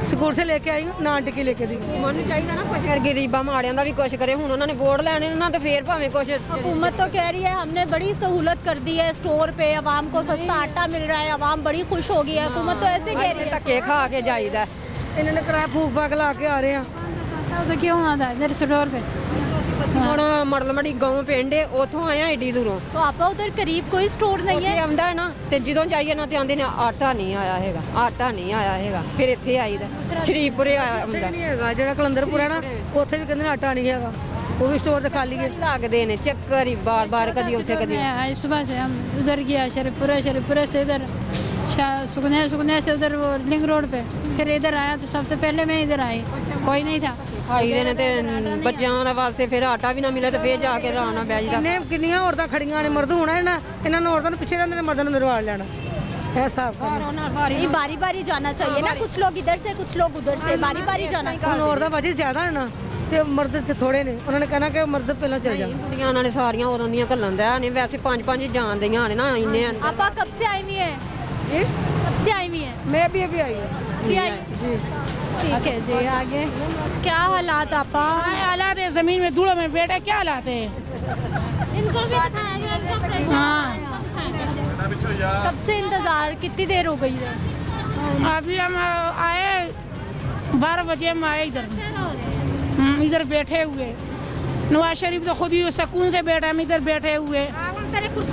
ਸਕੂਲ ਸੇ ਲੈ ਕੇ ਆਈ ਹੂੰ, ਨਾਨ ਟਿੱਕੀ ਲੈ ਕੇ दी। ਮਨ ਚਾਹੀਦਾ ਨਾ ਕੁਛ ਫਿਰ ਗਰੀਬਾਂ ਮਾੜਿਆਂ ਦਾ ਵੀ ਕੁਛ ਕਰੇ। ਹੁਣ ਉਹਨਾਂ ਨੇ ਵੋਟ ਲੈਣੇ ਉਹਨਾਂ ਤੇ ਫੇਰ ਭਾਵੇਂ ਕੁਛ। हुकूमत तो कह रही है हमने बड़ी सहूलत कर दी है, स्टोर पे आवाम को सस्ता आटा मिल रहा है, आवाम बड़ी खुश हो गई है। हुकूमत तो ऐसे कह रही है। ਧੱਕੇ ਖਾ ਕੇ ਜਾਈਦਾ। ਇਹਨਾਂ ਨੇ ਕਿਰਾਇਆ ਫੂਕ ਫਾਕ ਲਾ ਕੇ ਆ ਰਹੇ ਆ, तो क्यों आता है इधर स्टोर पे। ਹੁਣ ਮੜਲਮੜੀ ਗਾਉਂ ਪਿੰਡ ਏ, ਉੱਥੋਂ ਆਇਆ ਏਡੀ ਦੂਰੋਂ। तो आप उधर करीब कोई स्टोर नहीं है? ਉੱਥੇ ਆਉਂਦਾ ਹੈ ਨਾ, ਤੇ ਜਦੋਂ ਜਾਈਏ ਨਾ ਤੇ ਆਂਦੇ ਨੇ ਆਟਾ ਨਹੀਂ ਆਇਆ ਹੈਗਾ, ਆਟਾ ਨਹੀਂ ਆਇਆ ਹੈਗਾ। ਫਿਰ ਇੱਥੇ ਆਈਦਾ, ਸ਼ਰੀਫਪੁਰੇ ਆਉਂਦਾ ਨਹੀਂ ਹੈਗਾ, ਜਿਹੜਾ ਕਲੰਦਰਪੁਰਾ ਨਾ ਉੱਥੇ ਵੀ ਕਹਿੰਦੇ ਨੇ ਆਟਾ ਨਹੀਂ ਹੈਗਾ, ਉਹ ਵੀ स्टोर ਤੇ खाली है। ਲੱਗਦੇ ਨੇ ਚੱਕਰ ਹੀ ਬਾਰ-ਬਾਰ, ਕਦੀ ਉੱਥੇ ਕਦੀ। आज सुबह से हम उधर गया शरीफपुरा से इधर सुकने से उधर वो लिंक रोड पे, फिर इधर आया तो सबसे पहले मैं इधर आई, कोई नहीं था। ਖਾਈ ਦੇ ਨੇ ਤੇ ਬੱਚਿਆਂ ਦਾ ਵਾਸਤੇ ਫਿਰ ਆਟਾ ਵੀ ਨਾ ਮਿਲੇ ਤੇ ਫੇਰ ਜਾ ਕੇ ਰਾਣਾ ਬੈ ਜੀਦਾ। ਕਿੰਨੀਆਂ ਔਰਤਾਂ ਖੜੀਆਂ ਨੇ, ਮਰਦ ਹੋਣਾ ਇਹਨਾਂ ਨੂੰ ਔਰਤਾਂ ਨੂੰ ਪਿੱਛੇ ਰਹਿੰਦੇ ਨੇ, ਮਰਦਾਂ ਨੂੰ ਦਰਵਾੜ ਲੈਣਾ। ऐसा नहीं, बारी बारी जाना चाहिए ना, कुछ लोग इधर से कुछ लोग उधर से, बारी बारी जाना ਹੁਣ ਔਰਤਾਂ ਬਾਜੀ ਜ਼ਿਆਦਾ ਨੇ ਨਾ ਤੇ ਮਰਦ ਤੇ ਥੋੜੇ ਨੇ, ਉਹਨਾਂ ਨੇ ਕਹਿਣਾ ਕਿ ਮਰਦ ਪਹਿਲਾਂ ਚਲੇ ਜਾਣ। ਕੁੜੀਆਂ ਉਹਨਾਂ ਨੇ ਸਾਰੀਆਂ ਉਦੋਂ ਦੀਆਂ ਘੱਲਣ ਦਾ ਨਹੀਂ, ਵੈਸੇ 5-5 ਜਾਣਦੀਆਂ ਨੇ ਨਾ ਇੰਨੇ। आप कब से आई हुई है? जी कब से आई हुई है? मैं भी अभी आई हूँ जी। ठीक है जी, आगे क्या हालात आपा? हालात है, जमीन में धूल में बैठे, क्या हालात है इनको भी हाँ। कब से इंतजार, कितनी देर हो गई है? अभी हम आए 12 बजे हम आए इधर, इधर बैठे हुए। नवाज शरीफ तो खुद ही सुकून से बैठा, हम इधर बैठे हुए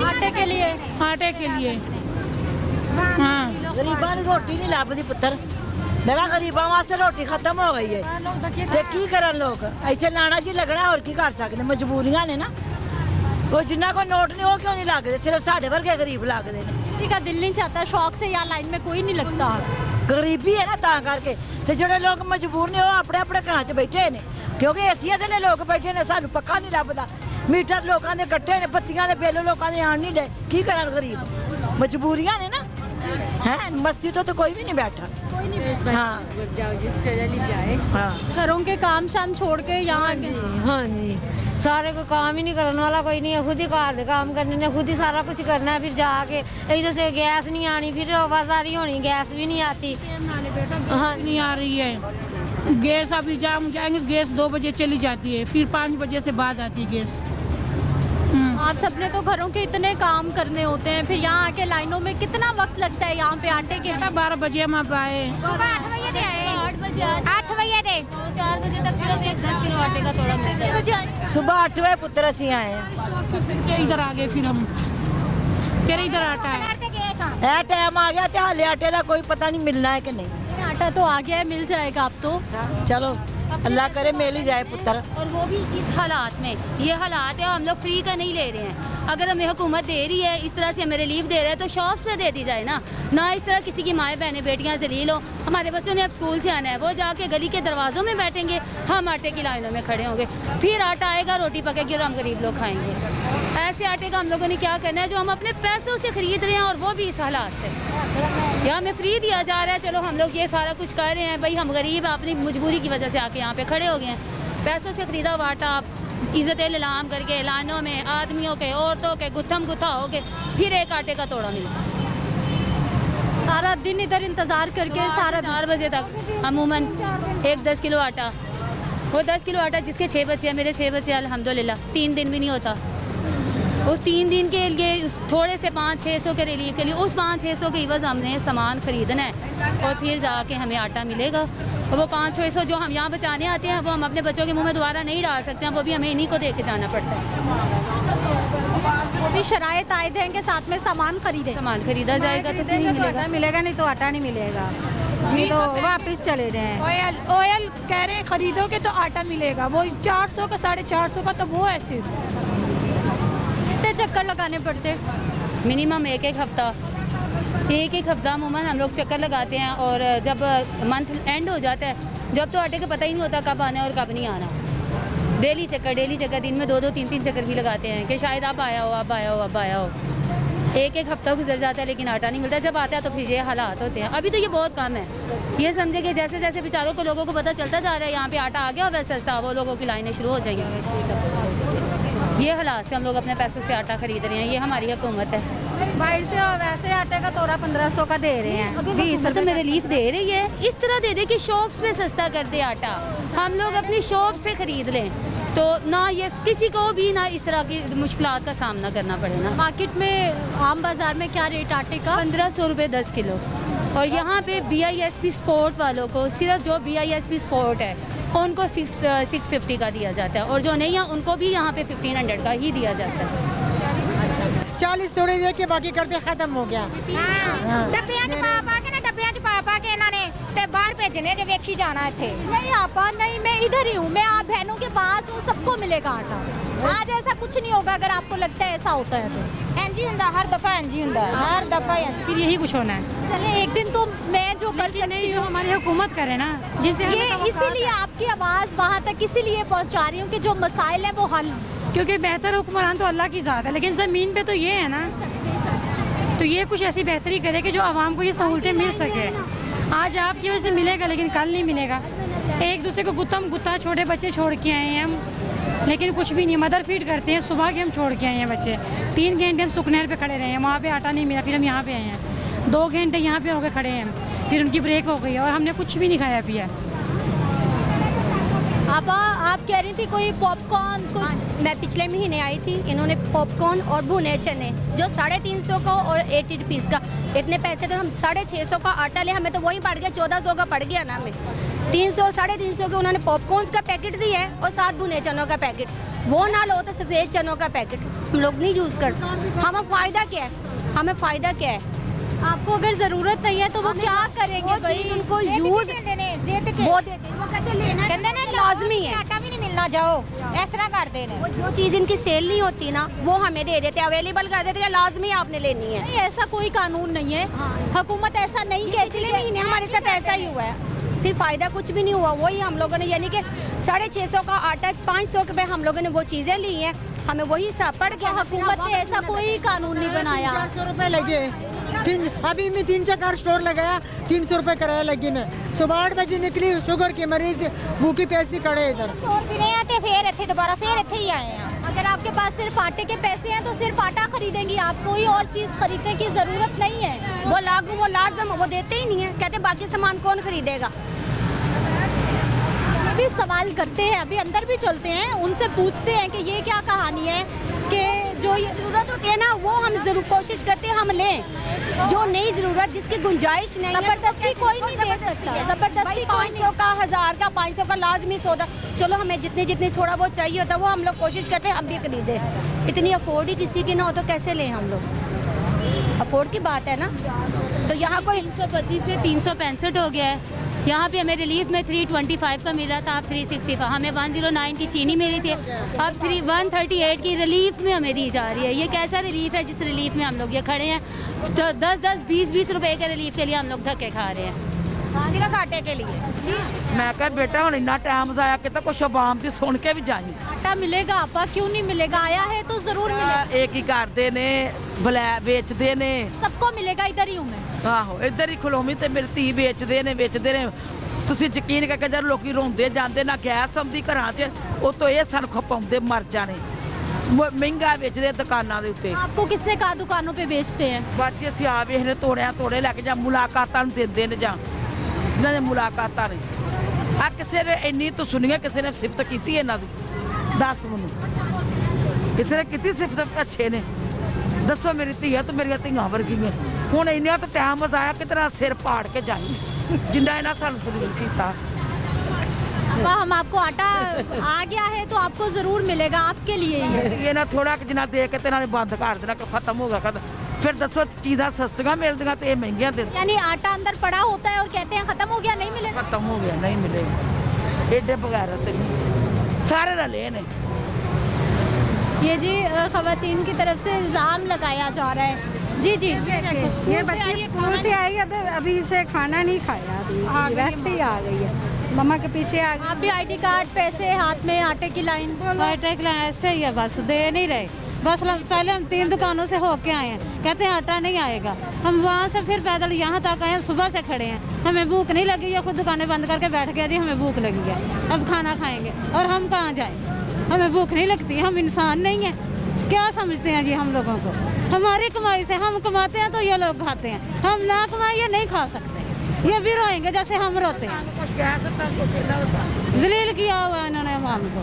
आटे के लिए। आटे के लिए। हाँ, गरीबां ਨੂੰ ਰੋਟੀ ਨਹੀਂ ਲੱਭਦੀ ਪੁੱਤਰ। ਮੇਰਾ ਗਰੀਬਾਂ ਵਾਸਤੇ ਰੋਟੀ ਖਤਮ ਹੋ ਗਈ ਹੈ ਤੇ ਕੀ ਕਰਨ ਲੋਕ ਇੱਥੇ ਲਾਣਾ ਜੀ ਲੱਗਣਾ, ਹੋਰ ਕੀ ਕਰ ਸਕਦੇ, ਮਜਬੂਰੀਆਂ ਨੇ ਨਾ। ਉਹ ਜਿੰਨਾ ਕੋ ਨੋਟ ਨਹੀਂ ਉਹ ਕਿਉਂ ਨਹੀਂ ਲੱਗਦੇ, ਸਿਰਫ ਸਾਡੇ ਵਰਗੇ ਗਰੀਬ ਲੱਗਦੇ ਨੇ। किसी का दिल नहीं चाहता शौक से यहाँ लाइन में कोई नहीं लगता। ਗਰੀਬੀ ਹੈ ਨਾ ਤਾਂ ਕਰਕੇ। ਤੇ ਜਿਹੜੇ ਲੋਕ ਮਜਬੂਰ ਨੇ ਉਹ ਆਪਣੇ ਆਪਣੇ ਘਰਾਂ 'ਚ ਬੈਠੇ ਨੇ, ਕਿਉਂਕਿ ਏਸੀਆਂ ਥੱਲੇ ਲੋਕ ਬੈਠੇ ਨੇ, ਸਾਨੂੰ ਪੱਕਾ ਨਹੀਂ ਲੱਭਦਾ। ਮੀਟਰ ਲੋਕਾਂ ਦੇ ਕੱਟੇ ਨੇ, ਬੱਤੀਆਂ ਦੇ ਬਿੱਲ ਲੋਕਾਂ ਦੇ ਆਣ ਨਹੀਂ ਡੇ, ਕੀ ਕਰਨ ਗਰੀਬ, ਮਜਬੂਰੀਆਂ ਨੇ ਨਾ। है मस्ती तो कोई भी नहीं बैठा। हाँ, हाँ। घरों के काम शाम छोड़ के यहाँ हाँ जी, सारे को काम ही नहीं करने वाला कोई नहीं है, खुद ही घर के काम करने ने, खुद ही सारा कुछ करना है। फिर जाके इधर से गैस नहीं आनी, फिर आवाजारी होनी, गैस भी नहीं आती। हाँ, नहीं आ रही है गैस। अभी जाएंगे गैस 2 बजे चली जाती है, फिर 5 बजे से बाद आती है गैस। आप सबने तो घरों के इतने काम करने होते हैं, फिर यहाँ आके लाइनों में कितना वक्त लगता है यहाँ पे आटे के लिए? 12 बजे हम आप आए, सुबह 8 बजे थे आए, 8 बजे 4 बजे तक फिर 10 किलो आटे का थोड़ा मिलता है। सुबह 8 बजे पुत्र असी आए हैं, इधर आ गए फिर हम, फिर इधर आटा है। ए टाइम आ गया, हाले आटे का कोई पता नहीं मिलना है कि नहीं। आटा तो आ गया है, मिल जाएगा अब तो। चलो अल्लाह करे मिल ही जाए पुत्र। और वो भी इस हालात में, ये हालात है, हम लोग फ्री का नहीं ले रहे हैं। अगर हमें हुकूमत दे रही है, इस तरह से हमें रिलीफ दे रहा है, तो शॉप्स पे दे दी जाए ना, ना इस तरह किसी की माएँ बहनें बेटियाँ जलील हो। हमारे बच्चों ने अब स्कूल से आना है, वो जाके गली के दरवाज़ों में बैठेंगे, हम आटे की लाइनों में खड़े होंगे, फिर आटा आएगा, रोटी पकेगी और हम गरीब लोग खाएंगे। ऐसे आटे का हम लोगों ने क्या करना है जो हम अपने पैसों से ख़रीद रहे हैं, और वो भी इस हालात से। या हमें फ्री दिया जा रहा है, चलो हम लोग ये सारा कुछ कर रहे हैं, भाई हम गरीब अपनी मजबूरी की वजह से आके यहाँ पे खड़े हो गए हैं। पैसों से ख़रीदा हुआ आटा इज़्ज़त इलाम करके लाइनों में आदमियों के, औरतों के गुत्थम गुत्था हो के फिर एक आटे का तोड़ा मिलता है। सारा दिन इधर इंतज़ार करके सारा 4 बजे तक अमूमन 10 किलो आटा, वो 10 किलो आटा जिसके 6 बच्चे हैं, मेरे 6 बच्चे अल्हम्दुलिल्लाह, 3 दिन भी नहीं होता। उस 3 दिन के लिए थोड़े से 500-600 के रिलीफ के लिए उस 500-600 के इवज़ हमने सामान ख़रीदना है, और फिर जाके हमें आटा मिलेगा। और वो 500-600 जो हम यहाँ बचाने आते हैं, वो हम अपने बच्चों के मुंह में दोबारा नहीं डाल सकते हैं, वो भी हमें इन्हीं को दे के जाना पड़ता है। वो भी शराइत आयद हैं कि साथ में सामान खरीदा जाएगा तो नहीं मिलेगा, मिलेगा नहीं तो आटा नहीं मिलेगा, नहीं तो वापस चले जाएं। ऑयल कह रहे हैं खरीदोगे तो आटा मिलेगा, वो 400 का 450 का, तो वो ऐसे कितने चक्कर लगाने पड़ते? मिनिमम एक हफ्ता अमूमन हम लोग चक्कर लगाते हैं। और जब मंथ एंड हो जाता है, जब तो आटे का पता ही नहीं होता कब आना है और कब नहीं आना। डेली चक्कर दिन में 2-2 3-3 चक्कर भी लगाते हैं कि शायद अब आया हो। एक हफ्ता गुजर जाता है लेकिन आटा नहीं मिलता। जब आता है तो फिर ये हालात होते हैं। अभी तो ये बहुत कम है, ये समझे कि जैसे जैसे बेचारों को लोगों को पता चलता जा रहा है यहाँ पे आटा आ गया वैसे सस्ता, वो लोगों की लाइनें शुरू हो जाएंगी। ये हालात से हम लोग अपने पैसों से आटा खरीद रहे हैं, ये हमारी हुकूमत है। बाहर से वैसे आटे का तोड़ा 1500 का दे रहे हैं, 20 रुपये में रिलीफ दे रही है। इस तरह दे दे कि शॉप्स पे सस्ता कर दे आटा, हम लोग अपनी शॉप से खरीद लें, तो ना ये किसी को भी ना इस तरह की मुश्किलात का सामना करना पड़े ना। मार्केट में आम बाजार में क्या रेट आटे का? 1500 रुपये 10 किलो। और यहाँ पे BISP स्पोर्ट वालों को, सिर्फ जो BISP स्पोर्ट है उनको 650 का दिया जाता है, और जो नहीं है उनको भी यहाँ पे 1500 का ही दिया जाता है। 40 थोड़ी देर के बाकी करते खत्म हो गया। डब्बियां च पा के इन्होंने ते बाहर भेजने जो वेखी जाना इत्थे। नहीं आपा नहीं, मैं इधर ही हूँ, मैं आप बहनों के पास हूँ, सबको मिलेगा आटा। आज ऐसा कुछ नहीं होगा अगर आपको लगता है ऐसा होता है तो। एनजी हुंदा हर दफा एनजी हुंदा, हर दफा फिर यही कुछ होना है। चलिए एक दिन तो मैं जो कर सकती हूँ, हमारी हुकूमत करे ना, जिनसे ये इसीलिए आपकी आवाज़ वहाँ तक इसीलिए पहुँचा रही हूँ कि जो मसाइल है वो हल, क्योंकि बेहतर हुक्मरान तो अल्लाह की ज़ात है, लेकिन ज़मीन पे तो ये है ना, तो ये कुछ ऐसी बेहतरी करे कि जो आवाम को ये सहूलतें मिल सके। आज आपकी वजह से मिलेगा लेकिन कल नहीं मिलेगा। एक दूसरे को गुत्ता छोटे बच्चे छोड़ के आए हैं हम, लेकिन कुछ भी नहीं, मदर फीड करते हैं, सुबह के हम छोड़ के आए हैं बच्चे। 3 घंटे हम सुखनहर पे खड़े रहे हैं, वहाँ पे आटा नहीं मिला, फिर हम यहाँ पे आए हैं, 2 घंटे यहाँ पे होकर खड़े हैं, फिर उनकी ब्रेक हो गई और हमने कुछ भी नहीं खाया पिया। आप कह रही थी कोई पॉपकॉर्न कुछ। मैं पिछले महीने आई थी, इन्होंने पॉपकॉर्न और भुने चने जो 350 का और 80 रुपीज़ का, इतने पैसे तो हम 650 का आटा ले, हमें तो वही पड़ गया 1400 का पड़ गया ना हमें। 300 350 के उन्होंने पॉपकॉर्न का पैकेट दिया है और 7 भुने चनों का पैकेट, वो ना लो तो सफ़ेद चनों का पैकेट हम लोग नहीं यूज़ कर सकते। हमें फ़ायदा क्या है, हमें फ़ायदा क्या है? आपको अगर जरूरत नहीं है तो वो क्या करेंगे भाई? उनको यूज वो कहते लेना लाजमी है, आटा भी नहीं मिलना, जाओ इस तरह कर देने। वो जो चीज़ इनकी सेल नहीं होती ना वो हमें दे देते, अवेलेबल कर देते, लाजमी आपने लेनी है। नहीं, ऐसा कोई कानून नहीं है, हुकूमत ऐसा नहीं कहती। पिछले महीने हमारे साथ ऐसा ही हुआ है, फिर फायदा कुछ भी नहीं हुआ। वही हम लोगों ने यानी कि 650 का आटा 500 रुपये हम लोगों ने वो चीज़ें ली हैं, हमें वही हिसाब पड़ गया। हुकूमत ने ऐसा कोई कानून नहीं बनाया। 400 रुपये लगे, अभी मैं 3-4 स्टोर लगाया, 300 रुपये किराया लगी। मैं सुबह 8 बजे निकली, शुगर के मरीज भूखी प्यासी खड़े इधर। और भी नहीं आते, फिर इतने दोबारा फिर इतने ही आए हैं। अगर आपके पास सिर्फ आटे के पैसे हैं तो सिर्फ आटा खरीदेंगी आप, कोई और चीज़ खरीदने की ज़रूरत नहीं है। वो लागू वो लाजम वो देते ही नहीं है, कहते बाकी सामान कौन खरीदेगा। ये भी सवाल करते हैं, अभी अंदर भी चलते हैं, उनसे पूछते हैं कि ये क्या कहानी है कि जो ये ज़रूरत होती है ना वो हम ज़रूर कोशिश करते हैं हम लें, जो नई ज़रूरत जिसकी गुंजाइश नहीं है ज़बरदस्ती कोई नहीं दे सकता, ज़बरदस्ती 500 का 1000 का 500 का लाजमी सौदा, चलो हमें जितनी थोड़ा बहुत चाहिए होता है वो हम लोग कोशिश करते हैं हम भी खरीदें। इतनी अफोर्ड ही किसी की ना हो तो कैसे लें हम लोग, अफोर्ड की बात है ना। तो यहाँ कोई 325 से 365 हो गया है। यहाँ पे हमें रिलीफ में 325 का मिला था, अब 365। हमें 109 की चीनी मिली थी, अब 138 की रिलीफ में हमें दी जा रही है। ये कैसा रिलीफ है जिस रिलीफ में हम लोग ये खड़े हैं, तो 10-20 रुपए के रिलीफ के लिए हम लोग धक्के खा रहे हैं सिर्फ आटे के लिए। जी मैं कहा बेटा हम इन्ना टाइम जाया कि कुछ आवाम की सुन के भी जाई। आटा मिलेगा आपा, क्यों नहीं मिलेगा? आया है तो जरूर मिलेगा। एक ही करते ने बेचते ने, सबको मिलेगा, इधर ही हूँ मैं। ਆਹੋ ਇੱਧਰ ਹੀ ਖਲੋਮੀ ਤੇ ਮੇਰੀ ਧੀ ਵੇਚਦੇ ਨੇ। ਤੁਸੀਂ ਯਕੀਨ ਕਰਕੇ ਜਦ ਲੋਕੀ ਰੋਂਦੇ ਜਾਂਦੇ ਨਾ ਗੈਸ ਆਉਂਦੀ ਘਰਾਂ 'ਚ, ਉਹ ਤੋਂ ਇਹ ਸਨ ਖਪਾਉਂਦੇ ਮਰ ਜਾਣੇ, ਮਹਿੰਗਾ ਵੇਚਦੇ ਦੁਕਾਨਾਂ ਦੇ ਉੱਤੇ। आपको किसने कहा दुकानों पे बेचते हैं? ਬਾਕੀ ਅਸੀਂ ਆ ਵੇਖਨੇ ਤੋੜੇ ਲੈ ਕੇ ਜਾਂ ਮੁਲਾਕਾਤਾਂ ਨੂੰ ਦਿੰਦੇ ਨੇ, ਜਾਂ ਜਿਨ੍ਹਾਂ ਦੇ ਮੁਲਾਕਾਤਾਂ ਨੇ। ਆ ਕਿਸੇ ਨੇ ਇੰਨੀ ਤਾਂ ਸੁਣੀਆਂ, ਕਿਸੇ ਨੇ ਸਿਫਤ ਕੀਤੀ ਇਹਨਾਂ ਦੀ? ਦੱਸ ਮੈਨੂੰ, ਕਿਸੇ ਨੇ ਕੀਤੀ ਸਿਫਤ? ਅੱਛੇ ਨੇ, ਦੱਸੋ ਮੇਰੀ ਧੀ ਹੈ ਤੇ ਮੇਰੀਆਂ ਧੀਆਂ ਵਰਗੀਆਂ। ਹੁਣ ਇੰਨਾ ਤਾਂ ਟਾਈਮ ਆਇਆ ਕਿ ਤੇਰਾ ਸਿਰ ਪਾੜ ਕੇ ਜਾਈ ਜਿੰਨਾ ਇਹਨਾਂ ਸਾਨੂੰ ਸਲੂਕ ਕੀਤਾ। हम आपको आटा आ गया है तो आपको जरूर मिलेगा, आपके लिए ही है। ਇਹ ਨਾ ਥੋੜਾ ਕਿ ਜਿੰਨਾ ਦੇ ਕੇ ਤੇ ਨਾਲੇ ਬੰਦ ਕਰ ਦੇਣਾ ਕਿ ਖਤਮ ਹੋ ਗਿਆ ਕਦ। ਫਿਰ ਦੱਸੋ ਚੀਜ਼ਾਂ ਸਸਤੀਆਂ ਮਿਲਦੀਆਂ ਤੇ ਇਹ ਮਹਿੰਗੀਆਂ ਦੇ। यानी आटा अंदर पड़ा होता है और कहते हैं खत्म हो गया, नहीं मिलेगा। खत्म हो गया, नहीं मिलेगा। एडे बगैर सारे रले ने। ये जी खवातीन की तरफ से इल्ज़ाम लगाया जा रहा है। जी जी, ये बच्ची स्कूल से आई है तो अभी से खाना नहीं खाया, अभी वैसे ही आ गई है, मम्मा के पीछे आ गई। आप भी ID कार्ड, पैसे हाथ में, आटे की लाइन। आटे की लाइन ऐसे ही है, बस दे नहीं रहे। बस पहले हम 3 दुकानों से होके आए हैं, कहते हैं आटा नहीं आएगा। हम वहाँ से फिर पैदल यहाँ तक आए हैं, सुबह से खड़े हैं, हमें भूख नहीं लगी है, खुद दुकानें बंद करके बैठ गया जी हमें भूख लगी है, अब खाना खाएंगे और हम कहाँ जाएं? हमें भूख नहीं लगती, हम इंसान नहीं हैं? क्या समझते हैं जी हम लोगों को? हमारी कमाई से हम कमाते हैं तो ये लोग खाते हैं, हम ना कमाए ये नहीं खा सकते। ये भी रोएंगे जैसे हम रोते हैं। जलील किया हुआ है इन्होंने हम को।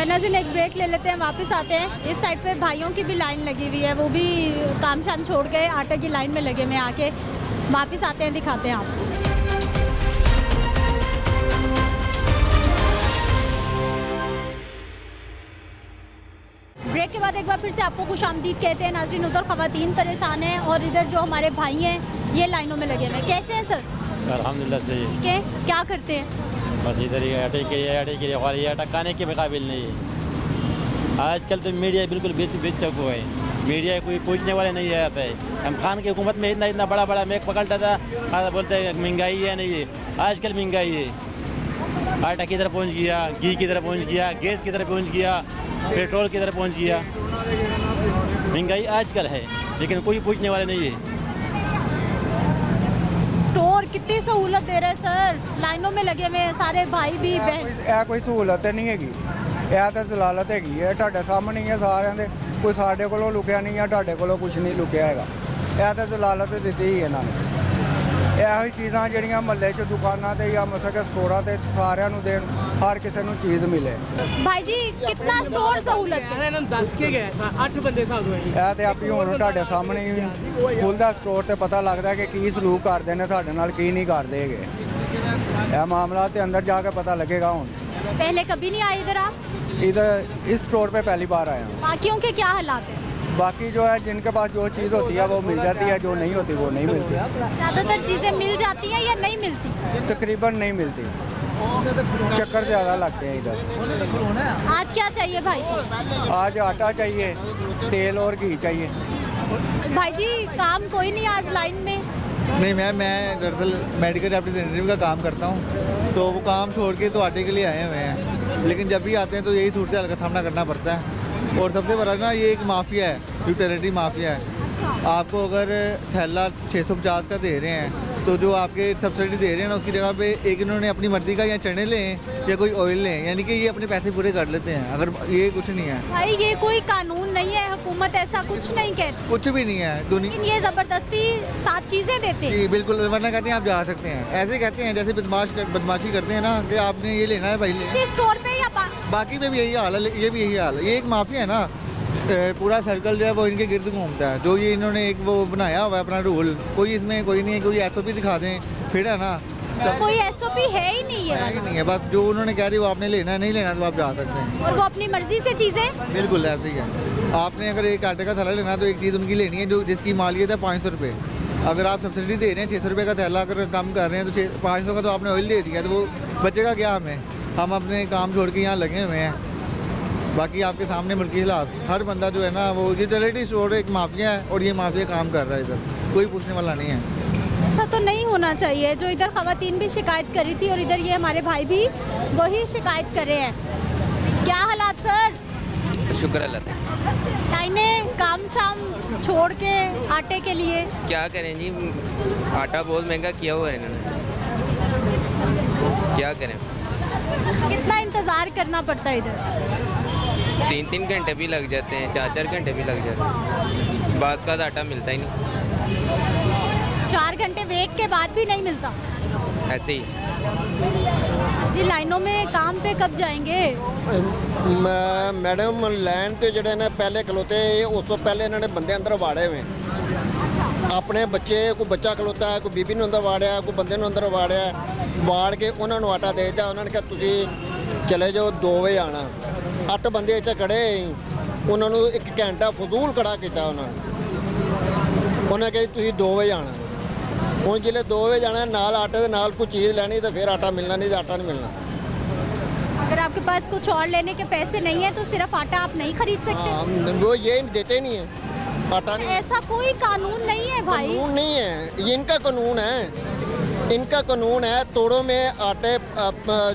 नाज़रीन एक ब्रेक ले लेते हैं, वापस आते हैं। इस साइड पे भाइयों की भी लाइन लगी हुई है, वो भी काम शाम छोड़ के आटे की लाइन में लगे हुए, आके वापस आते हैं, दिखाते हैं आपको। ब्रेक के बाद एक बार फिर से आपको खुशामदीद कहते हैं नाज़रीन। उधर ख़वातीन परेशान हैं और इधर जो हमारे भाई हैं ये लाइनों में लगे हुए हैं। कैसे हैं सर? अल्हम्दुलिल्लाह सही। ठीक है, क्या करते हैं? बस इधर ही आटे के लिए और ये आटा खाने के मुकाबिल नहीं है। आजकल तो मीडिया बिल्कुल बेच चुका है, मीडिया कोई पूछने वाले नहीं आता है। हम खान की हुकूमत में इतना बड़ा मैक पकड़ता था, बोलते हैं महंगाई है, नहीं है। आजकल महंगाई है, आटा किधर पहुंच गया, घी किधर पहुंच गया, गैस किधर पहुंच गया, पेट्रोल किधर पहुंच गया। महंगाई आजकल है लेकिन कोई पूछने वाले नहीं है। स्टोर कितनी सहूलत दे रहे हैं सर, लाइनों में लगे हुए हैं सारे भाई भी बहन। कोई सहूलत नहीं हैगी, यह तो जलालत हैगी है, ਤੁਹਾਡੇ ਸਾਹਮਣੇ ਹੀ ਹੈ ਸਾਰਿਆਂ ਦੇ। ਕੋਈ ਸਾਡੇ ਕੋਲੋਂ ਲੁਕਿਆ ਨਹੀਂ ਹੈ, ਤੁਹਾਡੇ ਕੋਲੋਂ ਕੁਝ ਨਹੀਂ ਲੁਕਿਆ ਹੈਗਾ। ਇਹ ਤਾਂ ਜਲਾਲਤ ਦਿੱਤੀ ਹੀ ਇਹਨਾਂ ਨੇ। ਇਹੋ ਹੀ ਚੀਜ਼ਾਂ ਜਿਹੜੀਆਂ ਮਹੱਲੇ 'ਚ ਦੁਕਾਨਾਂ ਤੇ ਜਾਂ ਮਤਲਬ ਕਿ ਸਟੋਰਾਂ ਤੇ ਸਾਰਿਆਂ ਨੂੰ ਦੇਣ, ਹਰ ਕਿਸੇ ਨੂੰ ਚੀਜ਼ ਮਿਲੇ। भाई जी कितना स्टोर सहूलत है? ਇਹਨਾਂ ਨੂੰ ਦੱਸ ਕੇ ਗਏ 8 ਬੰਦੇ ਸਾਧੂ ਹੈ ਇਹ ਤੇ ਆਪੀ ਹੁਣ ਤੁਹਾਡੇ ਸਾਹਮਣੇ ਹੀ ਖੁੱਲਦਾ ਸਟੋਰ ਤੇ ਪਤਾ ਲੱਗਦਾ ਕਿ ਕੀ ਸਲੂਕ ਕਰਦੇ ਨੇ ਸਾਡੇ ਨਾਲ, ਕੀ ਨਹੀਂ ਕਰਦੇ ਹੈਗੇ। ਇਹ ਮਾਮਲਾ ਤੇ ਅੰਦਰ ਜਾ ਕੇ पता लगेगा। ਹੁਣ पहले कभी नहीं आए इधर आप? इधर इस स्टोर पे पहली बार आया हूँ। बाकियों के क्या हालात है? बाकी जो है जिनके पास जो चीज़ होती है वो मिल जाती है, जो नहीं होती वो नहीं मिलती। ज़्यादातर चीज़ें मिल जाती हैं या नहीं मिलती? तकरीबन नहीं मिलती, चक्कर ज़्यादा लगते हैं इधर। आज क्या चाहिए भाई? आज आटा चाहिए, तेल और घी चाहिए। भाई जी काम कोई नहीं आज लाइन में? नहीं मैं दरअसल मेडिकल रिप्रेजेंटेटिव का काम करता हूँ, तो वो काम छोड़ के तो आटे के लिए आए हुए हैं, लेकिन जब भी आते हैं तो यही सूरत हाल का सामना करना पड़ता है। और सबसे बड़ा ना ये एक माफिया है, यूटिलिटी माफिया है। आपको अगर थैला 650 का दे रहे हैं तो जो आपके सब्सिडी दे रहे हैं ना, उसकी जगह पे एक इन्होंने अपनी मर्जी का या चने लें या कोई ऑयल लें, यानी कि ये अपने पैसे पूरे कर लेते हैं। अगर ये कुछ नहीं है भाई, ये कोई कानून नहीं है, हुकूमत ऐसा कुछ नहीं कहती, कुछ भी नहीं है दुनिया। लेकिन ये जबरदस्ती 7 चीजें देते हैं। जी बिल्कुल, वरना कहते हैं आप जा सकते हैं, ऐसे कहते हैं जैसे बदमाशी करते हैं ना कि आपने ये लेना है भाई ले। इसी स्टोर पे या बाकी में भी यही हाल है, ये भी यही हाल है। ये एक माफिया है ना, पूरा सर्कल जो है वो इनके गिर्द घूमता है। जो ये इन्होंने एक वो बनाया हुआ है अपना रूल, कोई इसमें कोई नहीं है, कोई SOP दिखा दें फिर है ना। कोई SOP है ही नहीं है, ही नहीं है, बस जो उन्होंने कह दी वो आपने लेना है, नहीं लेना तो आप जा सकते हैं। और वो अपनी मर्जी से चीजें। बिल्कुल ऐसे ही है। आपने अगर एक आटे का थैला लेना है तो एक चीज़ उनकी लेनी है जो जिसकी मालियत है 500 रुपये। अगर आप सब्सिडी दे रहे हैं 600 रुपये का थैला अगर कम कर रहे हैं तो 500 का तो आपने ऑयल दे दिया, तो वो बचेगा क्या हमें? हम अपने काम छोड़ के यहाँ लगे हुए हैं। बाकी आपके सामने मुल्की हालात, हर बंदा जो है ना वो यूटिलिटी स्टोर एक माफिया है और ये माफिया काम कर रहा है इधर, कोई पूछने वाला नहीं है। ऐसा तो नहीं होना चाहिए। जो इधर खवातीन भी शिकायत करी थी और इधर ये हमारे भाई भी वही शिकायत कर रहे हैं। क्या हालात सर? शुक्र अल्लाह। लाइनें काम शाम छोड़ के आटे के लिए क्या करें जी, आटा बहुत महंगा किया हुआ है इन्होंने, क्या करें। कितना इंतज़ार करना पड़ता है इधर? 3-3 घंटे भी लग जाते हैं, 4-4 घंटे भी लग जाते हैं, बाद का आटा मिलता ही नहीं। 4 घंटे वेट के बाद भी नहीं मिलता? ऐसे ही जी। लाइनों में काम पे कब जाएंगे? मैडम लैन तो जड़े ने पहले खलोते, उस तो पहले इन्होंने बंदे अंदर वाड़े हुए, अपने बच्चे, कोई बच्चा खलोता है, कोई बीबी ने अंदर वाड़िया, कोई बंदे ने अंदर वाड़िया, वाड़ के उन्होंने आटा दे दिया। उन्होंने कहा तुसी चले जाओ 2 बजे आना। 8 बंदे इतने खड़े, उन्होंने 1 घंटा फजूल खड़ा किया। उन्होंने कहा तुसी 2 बजे आना। हूँ जिले 2 बजे जाना, नाल आटे के नाल कोई चीज़ लैनी तो फिर आटा मिलना, नहीं तो आटा नहीं मिलना। अगर आपके पास कुछ और लेने के पैसे नहीं है तो सिर्फ आटा आप नहीं खरीद सकते? वो ये देते नहीं है आटा, नहीं। ऐसा कोई कानून नहीं है भाई। कानून नहीं है, ये इनका कानून है, इनका कानून है। तोड़ों में आटे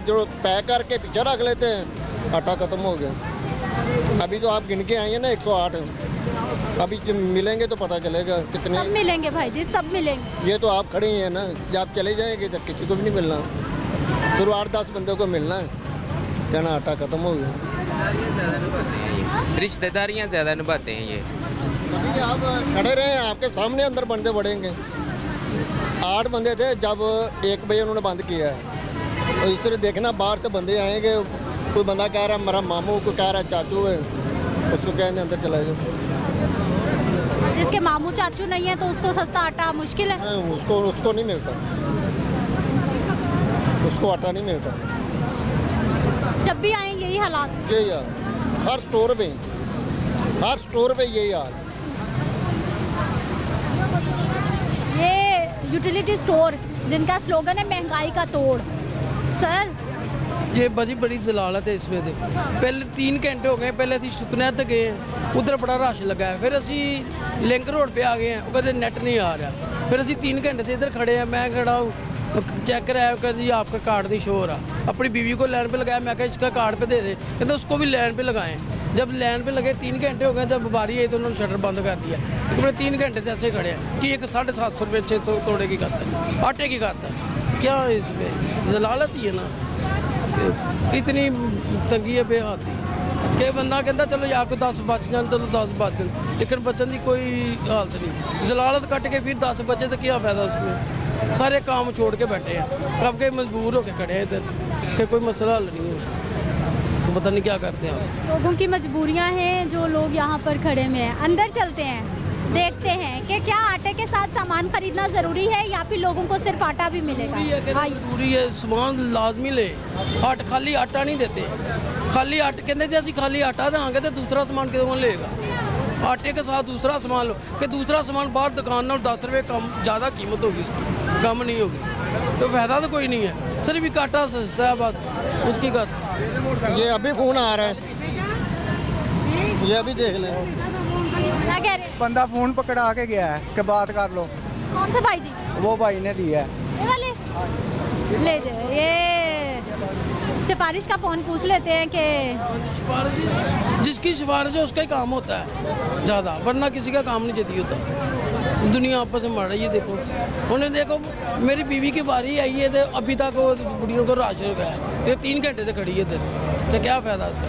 जो पैक करके पीछे रख लेते हैं, आटा खत्म हो गया। अभी जो आप गिन के आए हैं ना 108, अभी जब मिलेंगे तो पता चलेगा कितने। सब मिलेंगे भाई जी, सब मिलेंगे। ये तो आप खड़े हैं ना, जब आप चले जाएंगे तो किसी को भी नहीं मिलना, फिर 8-10 बंदों को मिलना है, कहना आटा खत्म हो गया। रिश्तेदारियाँ ज़्यादा निभाते हैं ये। अभी आप खड़े रहे, आपके सामने अंदर बंदे बढ़ेंगे। 8 बंदे थे जब 1 बजे उन्होंने बंद किया है। और इस तरह देखना बाहर से बंदे आएंगे, कोई बंदा कह रहा है मेरा मामू, कोई कह रहा है चाचू है, उसको कहने अंदर चला जाओ। जिसके मामू चाचू नहीं है तो उसको सस्ता आटा मुश्किल है। उसको नहीं मिलता, उसको आटा नहीं मिलता। जब भी आए यही हालात, यही हाल हर स्टोर पे यही हाल। ये यूटिलिटी स्टोर जिनका स्लोगन है महंगाई का तोड़। सर ये बजी बड़ी जलालत है इसमें। तो पहले 3 घंटे हो गए, पहले असी सुकना तक गए, उधर बड़ा रश लगा है, फिर असी लिंक रोड पे आ गए हैं, वो कहते नेट नहीं आ रहा। फिर असी 3 घंटे से इधर खड़े हैं, मैं खड़ा हूँ, चेक कराया, कहते जी आपका कार्ड नहीं शो हो रहा। अपनी बीवी को लाइन पे लगाया, मैं कहा इसका कार्ड पे दे दे, कहते उसको भी लाइन पे लगाएं। जब लाइन पे लगे 3 घंटे हो गए, जब बारी आई तो उन्होंने शटर बंद कर दिया। तो 3 घंटे से ऐसे खड़े हैं कि एक 750 रुपये 600 तोड़े की खाता, आटे की खाता, क्या इसमें जलालत ही है ना। इतनी तंगी है बेहादी कि बंदा कहता चलो या आपको 10 बच जाए, चलो 10 बच जाए, लेकिन बचन की कोई हालत नहीं। जलालत कट के फिर 10 बचे तो क्या फ़ायदा उसमें। सारे काम छोड़ के बैठे हैं, कब के मजबूर होके खड़े हैं इधर कि कोई मसला हल नहीं है, तो पता नहीं क्या करते हैं। लोगों की मजबूरियां हैं जो लोग यहाँ पर खड़े में हैं। अंदर चलते हैं, देखते हैं कि क्या आटे के साथ सामान खरीदना ज़रूरी है या फिर लोगों को सिर्फ आटा भी मिलेगा। जरूरी है, सामान लाजमी ले, खाली आटा नहीं देते, खाली आटा कहते थे असं खाली आटा देंगे तो दूसरा सामान कितों लेगा, आटे के साथ दूसरा सामान लो कि दूसरा सामान बाहर दुकान में 10 रुपये कम ज़्यादा कीमत होगी, कम नहीं होगी, तो फायदा तो कोई नहीं है, सिर्फ एक आटा सस्ता है बस उसकी बात। ये अभी फ़ोन आ रहा है, ये अभी देख लें। क्या कह रहे हैं? बंदा फ़ोन पकड़ा के गया है कि बात कर लो। कौन सा भाई जी? वो भाई ने दिया है। ये वाले ले जाए, ये सिफारिश का फ़ोन पूछ लेते हैं कि जिसकी सिफारिश है उसका ही काम होता है ज़्यादा, वरना किसी का काम नहीं जल्दी होता। दुनिया आपस में मर रही है, देखो उन्हें देखो मेरी बीवी की बारी आई है तो अभी तक वो बुढ़ियों को राशन गया है, तो 3 घंटे से खड़ी है इधर, तो क्या फ़ायदा उसका,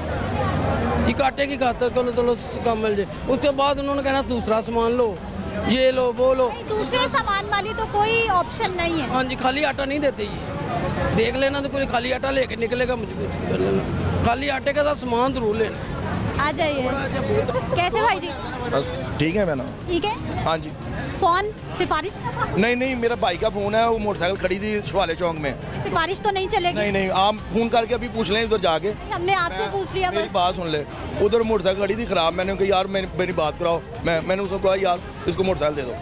एक आटे की खातर को चलो काम मिल जाए, उसके बाद उन्होंने कहना दूसरा सामान लो, ये लो वो लो, दूसरे सामान वाली तो कोई ऑप्शन नहीं है। हाँ जी, खाली आटा नहीं देते ये, देख लेना तो कोई खाली आटा लेके निकलेगा, मजबूत कर लेना, खाली आटे के साथ सामान जरूर लेना। आ जाइए। कैसे भाई जी? ठीक है मैडम। ठीक है। हाँ जी। फ़ोन सिफारिश का था? नहीं, मेरा भाई का फ़ोन है, वो मोटरसाइकिल खड़ी थी शवाले चौक में। सिफारिश तो नहीं चलेगी? नहीं, आप फ़ोन करके अभी पूछ लें उधर जाके। हमने आपसे पूछ लिया। मेरी बात सुन ले, उधर मोटरसाइकिल खड़ी थी ख़राब, मैंने कहा यार मेरी बात कराओ, मैंने उसको कहा यार इसको मोटरसाइकिल दे दो,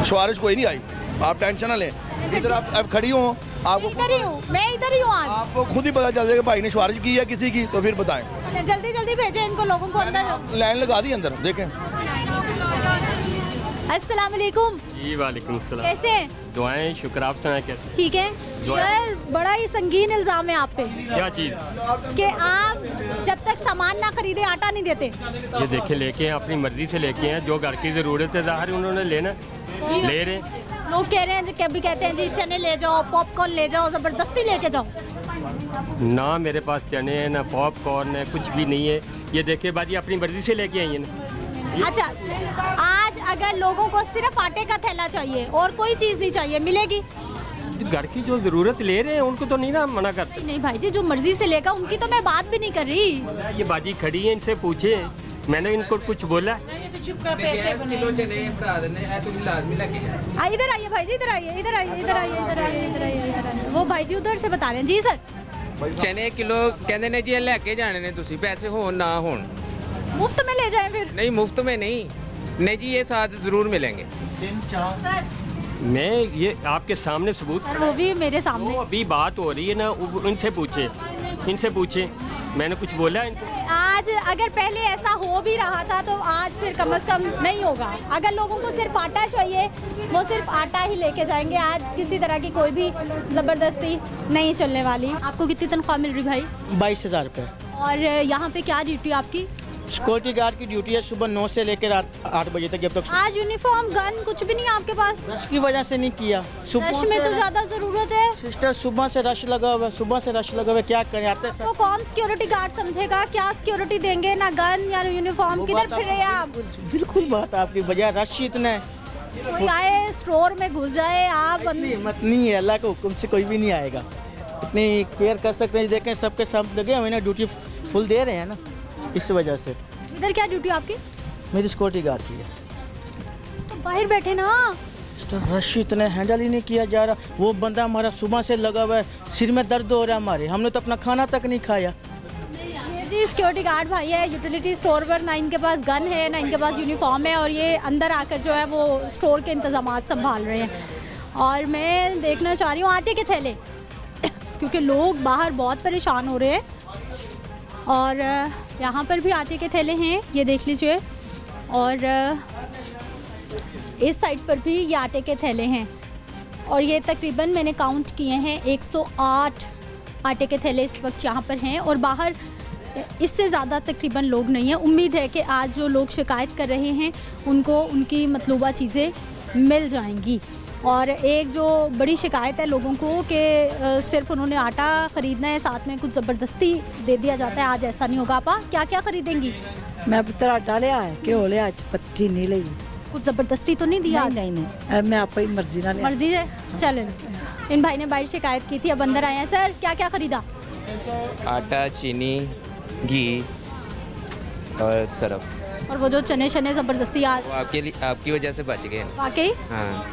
सिफारिश कोई नहीं आई, आप टेंशन ना लें, इधर आप खड़ी हो, आपको मैं इधर ही हूँ आज, आपको खुद ही पता चल जाएगा भाई ने सिफारिश की है किसी की, तो फिर बताएं। जल्दी जल्दी भेजें इनको लोगों को अंदर। लाइन लगा दी अंदर, देखें। अस्सलाम वालेकुम। जी वालेकुम सलाम। कैसे हैं? दुआएं, शुक्र, आप सुनाएं कैसे? ठीक है सर, बड़ा ही संगीन इल्ज़ाम है आप पे। क्या चीज़? कि आप जब तक सामान ना खरीदे आटा नहीं देते। ये देखे लेके हैं, अपनी मर्जी से लेके हैं, जो घर की ज़रूरत है ज़ाहिर उन्होंने लेना, ले रहे। लोग कह रहे हैं जो कभी कहते हैं जी चने ले जाओ, पॉपकॉर्न ले जाओ, ज़बरदस्ती लेके जाओ। ना मेरे पास चने हैं, ना पॉपकॉर्न है, कुछ भी नहीं है, ये देखिए बाजी अपनी मर्जी से लेके आई है ना। अच्छा, आज अगर लोगों को सिर्फ आटे का थैला चाहिए और कोई चीज़ नहीं चाहिए, मिलेगी? घर की जो ज़रूरत ले रहे हैं उनको तो नहीं ना मना करते। नहीं भाई जी, जो मर्जी से लेगा उनकी तो मैं बात भी नहीं कर रही। ये बाजी खड़ी है, इनसे पूछे, मैंने इनको कुछ बोला? इधर आइए भाई जी, इधर आइए, इधर आइए, इधर आइए, इधर आइए, इधर आइए, इधर आइए। वो भाई जी उधर से बता रहे हैं। जी सर। चने किलो कहते ने जी लेके जाने ने तुसी, पैसे हो ना हो, मुफ्त में ले जाए फिर? नहीं मुफ्त में नहीं जी, ये साथ जरूर मिलेंगे। सर मैं ये आपके सामने सबूत, सर वो भी मेरे सामने। अभी बात हो रही है ना, इनसे पूछे, मैंने कुछ बोला इनको? आज अगर पहले ऐसा हो भी रहा था तो आज फिर कम से कम नहीं होगा। अगर लोगों को सिर्फ आटा चाहिए वो सिर्फ आटा ही लेके जाएंगे। आज किसी तरह की कोई भी ज़बरदस्ती नहीं चलने वाली। आपको कितनी तनख्वाह मिल रही भाई? 22,000 रुपये। और यहाँ पे क्या ड्यूटी आपकी? सिक्योरिटी गार्ड की ड्यूटी है, सुबह 9 से लेकर रात 8 बजे तक। जब तक आज यूनिफॉर्म गन कुछ भी नहीं है आपके पास? रश की वजह से नहीं किया। रश में तो ज़्यादा ज़रूरत है सिस्टर, सुबह से रश लगा हुआ है, सुबह से रश लगा हुआ है, क्या करें आते तो कौन सिक्योरिटी गार्ड समझेगा? क्या सिक्योरिटी देंगे? ना गन या यूनिफॉर्म, किधर फिर रहे आप? बिल्कुल बात आपकी, बजाय रश इतना है, कोई आए स्टोर में घुस जाए आप? हिम्मत नहीं है, अल्लाह के हुक्म से कोई भी नहीं आएगा। इतनी केयर कर सकते हैं, देखें सबके सब लगे हुए ना, ड्यूटी फुल दे रहे हैं ना, इस वजह से। इधर क्या ड्यूटी आपकी? मेरी सिक्योरिटी गार्ड की है। तो बाहर बैठे ना। रश इतने हैंडल ही नहीं किया जा रहा। वो बंदा हमारा सुबह से लगा हुआ है, सिर में दर्द हो रहा है हमारे, हमने तो अपना खाना तक नहीं खाया। ये जी सिक्योरिटी गार्ड भाई है यूटिलिटी स्टोर पर, ना इनके पास गन है ना इनके पास यूनिफॉर्म है, और ये अंदर आकर जो है वो स्टोर के इंतजामात संभाल रहे हैं। और मैं देखना चाह रही हूँ आटे के थैले क्योंकि लोग बाहर बहुत परेशान हो रहे हैं। और यहाँ पर भी आटे के थैले हैं, ये देख लीजिए। और इस साइड पर भी ये आटे के थैले हैं, और ये तकरीबन मैंने काउंट किए हैं 108 आटे के थैले इस वक्त यहाँ पर हैं। और बाहर इससे ज़्यादा तकरीबन लोग नहीं हैं। उम्मीद है कि आज जो लोग शिकायत कर रहे हैं उनको उनकी मतलूबा चीज़ें मिल जाएंगी। और एक जो बड़ी शिकायत है लोगों को कि सिर्फ उन्होंने आटा ख़रीदना है, साथ में कुछ ज़बरदस्ती दे दिया जाता है। आज ऐसा नहीं होगा। आपा क्या क्या ख़रीदेंगी? मैं पुत्र आटा लिया है, घ्यो लिया, पत्ती नहीं ली, कुछ ज़बरदस्ती तो नहीं दिया? नहीं नहीं नहीं, मैं अपनी मर्जी ना लिया। मर्जी है, चलें। इन भाई ने बाहर शिकायत की थी, अब अंदर आए हैं। सर क्या क्या खरीदा? आटा, चीनी, घी और सरफ। और वो जो चने शने ज़बरदस्ती आज वो आपकी वजह से बच गए। वाकई हाँ,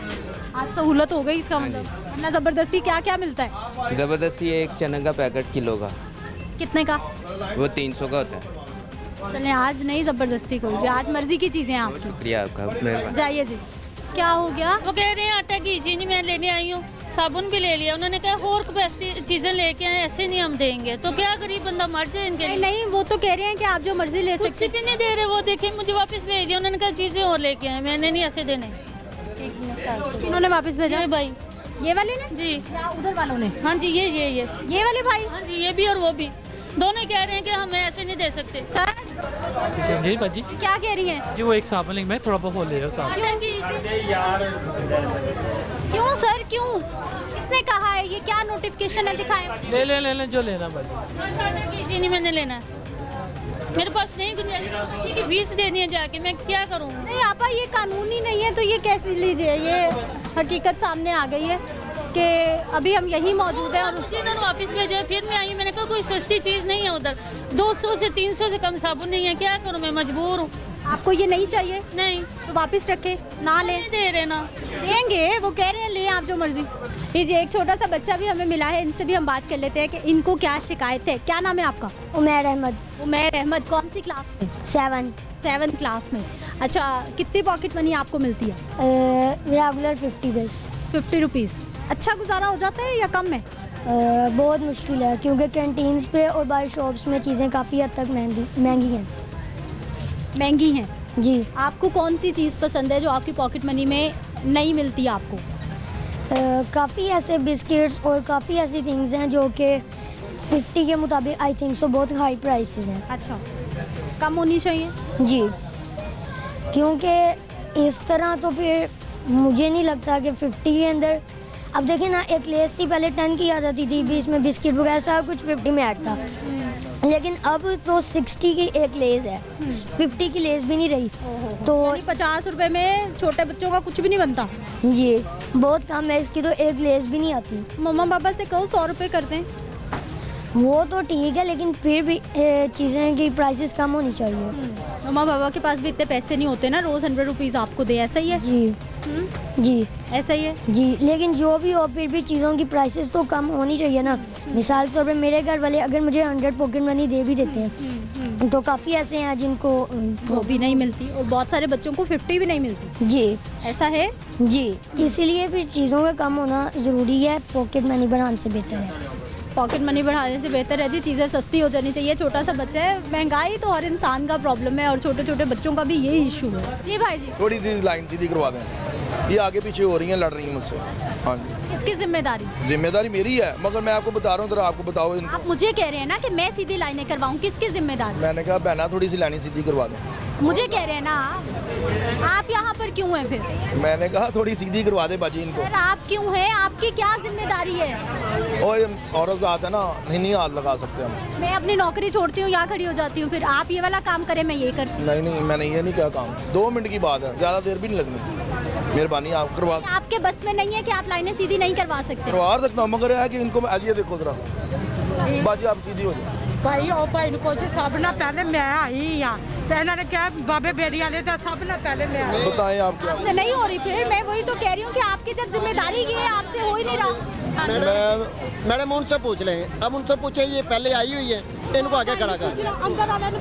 आज सहूलत हो गई इसका मतलब, वरना ज़बरदस्ती क्या क्या मिलता है? ज़बरदस्ती एक चने का पैकेट किलो का, कितने का? वो 300 का होता है। चलें, आज नहीं ज़बरदस्ती कोई भी, आज मर्जी की चीज़ें हैं आपकी। शुक्रिया आपका, मेहरबानी। जाइए जी। क्या हो गया? वो कह रहे हैं आटा घी चीनी मैं लेने आई हूँ, साबुन भी ले लिया। उन्होंने कहा और कैपेसिटी चीज़ें लेके आए, ऐसे नहीं हम देंगे। तो क्या गरीब बंदा मर जाए इनके लिए? नहीं, वो तो कह रहे हैं कि आप जो मर्जी ले सकते। कुछ भी नहीं दे रहे, वो देखिए मुझे वापस भेज दिया। उन्होंने कहा चीज़ें और लेके आए, मैंने नहीं ऐसे देने। इन्होंने वापस भेजा? भाई ये वाले ने जी, या उधर वालों ने? हाँ जी, ये वाले भाई? हाँ जी, ये भी और वो भी, दोनों कह रहे हैं कि हमें ऐसे नहीं दे सकते। सर जी बाजी क्या कह रही हैं? जी वो एक साबुन लिंक में थोड़ा बहुत बोल ले साहब। क्यों सर, क्यों? किसने कहा है? ये क्या नोटिफिकेशन है, दिखाएं। ले जो लेना बाजी। चीनी मैंने लेना है, मेरे पास नहीं गुंजाइश, बच्चे की फीस देनी है जाके, मैं क्या करूँ? नहीं आपा, ये कानूनी नहीं है तो ये कैसे लीजिए? ये हकीकत सामने आ गई है कि अभी हम यहीं मौजूद हैं। और मुझे इन्होंने वापस भेजा, फिर मैं आई। मैंने कहा कोई सस्ती चीज़ नहीं है उधर, 200 से 300 से कम साबुन नहीं है, क्या करूँ मैं, मजबूर हूँ। आपको ये नहीं चाहिए? नहीं। तो वापस रखे ना लें। नहीं दे रहे ना। देंगे, वो कह रहे हैं लें आप जो मर्जी। लीजिए, एक छोटा सा बच्चा भी हमें मिला है, इनसे भी हम बात कर लेते हैं कि इनको क्या शिकायत है। क्या नाम है आपका? उमैर अहमद। उमैर अहमद, कौन सी क्लास में? 7 क्लास में। अच्छा, कितनी पॉकेट मनी आपको मिलती है? रेगुलर 50 बस। 50 रुपीज़। अच्छा गुजारा हो जाता है या कम है? बहुत मुश्किल है क्योंकि कैंटीन्स पे और बाहर शॉप्स में चीज़ें काफ़ी हद तक महंगी हैं। महंगी हैं जी। आपको कौन सी चीज़ पसंद है जो आपकी पॉकेट मनी में नहीं मिलती आपको? काफ़ी ऐसे बिस्किट्स और काफ़ी ऐसी थिंग्स हैं जो कि 50 के मुताबिक आई थिंक सो बहुत हाई प्राइसेस हैं। अच्छा, कम होनी चाहिए? जी, क्योंकि इस तरह तो फिर मुझे नहीं लगता कि 50 के अंदर, अब देखिए ना, एक लेस थी पहले 10 की आ जाती थी, बीच में बिस्किट वगैरह सब कुछ 50 में ऐड था, लेकिन अब तो 60 की एक लेस है, 50 की लेस भी नहीं रही। तो 50 रुपए में छोटे बच्चों का कुछ भी नहीं बनता? जी, बहुत कम है, इसकी तो एक लेस भी नहीं आती। मम्मा पापा से कहो 100 रुपये कर दें। वो तो ठीक है, लेकिन फिर भी चीज़ें की प्राइसेस कम होनी चाहिए। मम्मा पापा के पास भी इतने पैसे नहीं होते ना, रोज़ 100 रुपीज़ आपको दे, ऐसा ही है? जी जी, ऐसा ही है जी, लेकिन जो भी हो फिर भी चीज़ों की प्राइसेस तो कम होनी चाहिए ना। मिसाल के तौर पे मेरे घर वाले अगर मुझे 100 पॉकेट मनी दे भी देते हैं तो काफ़ी ऐसे हैं जिनको वो भी नहीं मिलती, और बहुत सारे बच्चों को 50 भी नहीं मिलती। जी, ऐसा है जी, इसीलिए फिर चीज़ों का कम होना ज़रूरी है, पॉकेट मनी बढ़ाने से बेहतर है। पॉकेट मनी बढ़ाने से बेहतर है जी, चीज़ें सस्ती हो जानी चाहिए। छोटा सा बच्चा है, महंगाई तो हर इंसान का प्रॉब्लम है और छोटे छोटे बच्चों का भी यही इशू है। जी भाई जी, थोड़ी सी लाइन सीधी करवा दें, ये आगे पीछे हो रही हैं, लड़ रही हैं मुझसे। हाँ जी, किसकी जिम्मेदारी? जिम्मेदारी मेरी है, मगर मैं आपको बता रहा हूँ, जरा आपको बताओ इनको। आप मुझे कह रहे हैं ना कि मैं सीधी लाइनें करवाऊँ, किसकी जिम्मेदारी? मैंने कहा बहना थोड़ी सी लाइन सीधी करवा दें। मुझे कह रहे हैं ना आप यहाँ पर क्यों हैं फिर? मैंने कहा थोड़ी सीधी करवा दे बाजी इनको। सर आप क्यों हैं, आपकी क्या जिम्मेदारी है? और औरत जात है ना, नहीं हाथ लगा सकते हम। मैं अपनी नौकरी छोड़ती हूँ, यहाँ खड़ी हो जाती हूँ, फिर आप ये वाला काम करें, मैं ये करती हूँ। नहीं, मैंने ये नहीं किया काम, 2 मिनट की बात है, ज़्यादा देर भी नहीं लगनी, मेहरबानी आप करवा। आपके बस में नहीं है कि आप लाइनें सीधी नहीं करवा सकते? करवा सकता हूँ, मगर है कि इनको आइए देखो जरा बाजी, आप सीधी हो जाए। भाई ओ भाई को सब ना पहले मैं आई हाँ, तो इन्होंने क्या बाबे बेरी वाले तो सब ना पहले मैं आई। बताएं आप क्या? आपसे नहीं हो रही, फिर मैं वही तो कह रही हूँ कि आपकी जब जिम्मेदारी की है, आपसे हो ही नहीं रहा। मैडम उनसे पूछ लें, अब उनसे पूछे, ये पहले आई हुई है, इनको आगे खड़ा कर।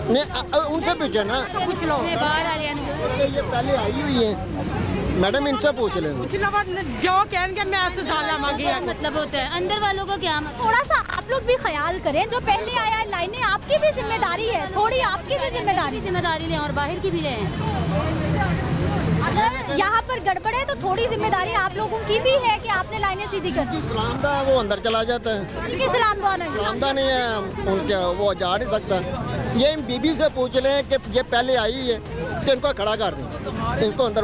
नहीं, उनसे पूछे ना, ये पहले आई हुई है, मैडम इनसे पूछ लें। जो कहेंगे मैं सजा मांगी। मतलब होता है अंदर वालों का क्या मतलब? थोड़ा सा आप लोग भी ख्याल करें, जो पहले आया है लाइनें, आपकी भी जिम्मेदारी है, थोड़ी आपकी भी जिम्मेदारी लें और बाहर की भी लें। अगर यहाँ पर गड़बड़ है तो थोड़ी जिम्मेदारी आप लोगों की भी है कि आपने लाइनें सीधी कर दी। सलामदा वो अंदर चला जाता है, सलामदा नहीं है उनके, वो जा नहीं सकता। ये बीबी से पूछ लें कि ये पहले आई है, तो इनको खड़ा कर दें, इनको अंदर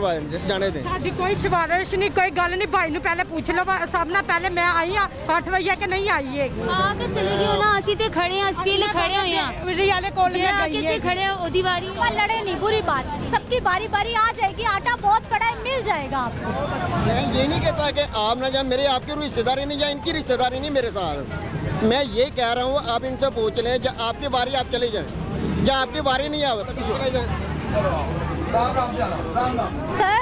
जाने दें। साडी कोई सिफारिश नहीं, कोई गल नहीं। भाई ਨੂੰ ਪਹਿਲੇ ਪੁੱਛ ਲਓ, ਸਭ ਨਾਲ ਪਹਿਲੇ ਮੈਂ ਆਈ ਆ 8 ਵਜੇ ਕਿ ਨਹੀਂ ਆਈ ਹੈਗੀ। ਆ ਕੇ ਚਲੇ ਗਏ ਨਾ, ਅਸੀਂ ਤੇ ਖੜੇ ਆ, ਸਟੀਲ ਖੜੇ ਹੋਏ ਆ। रियाले कोल में आके गई है। खड़े हैं, ओदी बारी पर लड़े नहीं, बुरी बात, सबकी बारी बारी आ जाएगी, आटा बहुत पड़ा है, मिल जाएगा आपको। मैं ये नहीं कहता कि आप ना जाए, मेरे आपकी रिश्तेदारी नहीं, या इनकी रिश्तेदारी नहीं मेरे साथ। मैं ये कह रहा हूँ आप इनसे पूछ लें, जब आपकी बारी आप चले जाएं, या आपकी बारी नहीं आवे तो चले जाएं। सर,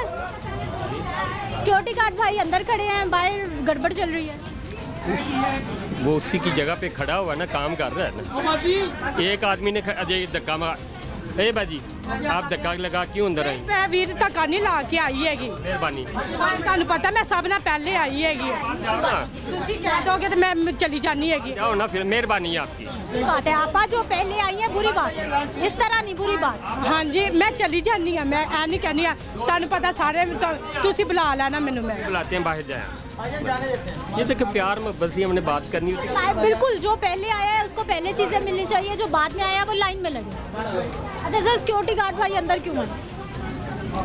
सिक्योरिटी गार्ड भाई अंदर खड़े हैं, बाहर गड़बड़ चल रही है। वो उसी की जगह पे खड़ा हुआ ना, काम कर रहा है ना। एक आदमी ने अजय धक्का मार, ए बाजी आप धक्का लगा क्यों अंदर आई? मैं वीर धक्का नहीं ला के आई हैगी। मेहरबानी, ਤੁਹਾਨੂੰ ਪਤਾ ਮੈਂ ਸਭ ਨਾਲ ਪਹਿਲੇ ਆਈ ਹੈਗੀ। ਤੁਸੀਂ ਕਹਿ ਦੋਗੇ तो मैं चली जानी हैगी। जाओ ना फिर, मेहरबानी आपकी। बुरी बात है, आपा जो पहले आई है बुरी बात है, इस तरह नहीं बुरी बात। हाँ जी, मैं चली जानी हाँ, मैं ऐ नहीं कहनी हाँ, ਤੁਹਾਨੂੰ पता सारे ਤੁਸੀਂ ਬੁਲਾ ਲੈਣਾ ਮੈਨੂੰ। मैं बुलाते हैं, बाहर जाए। ये देखो प्यार मोहब्बत से हमने बात करनी होती है। बिल्कुल, जो पहले आया है उसको पहले चीजें मिलनी चाहिए, जो बाद में आया वो लाइन में लगे। अच्छा सर, सिक्योरिटी गार्ड भाई अंदर क्यों है?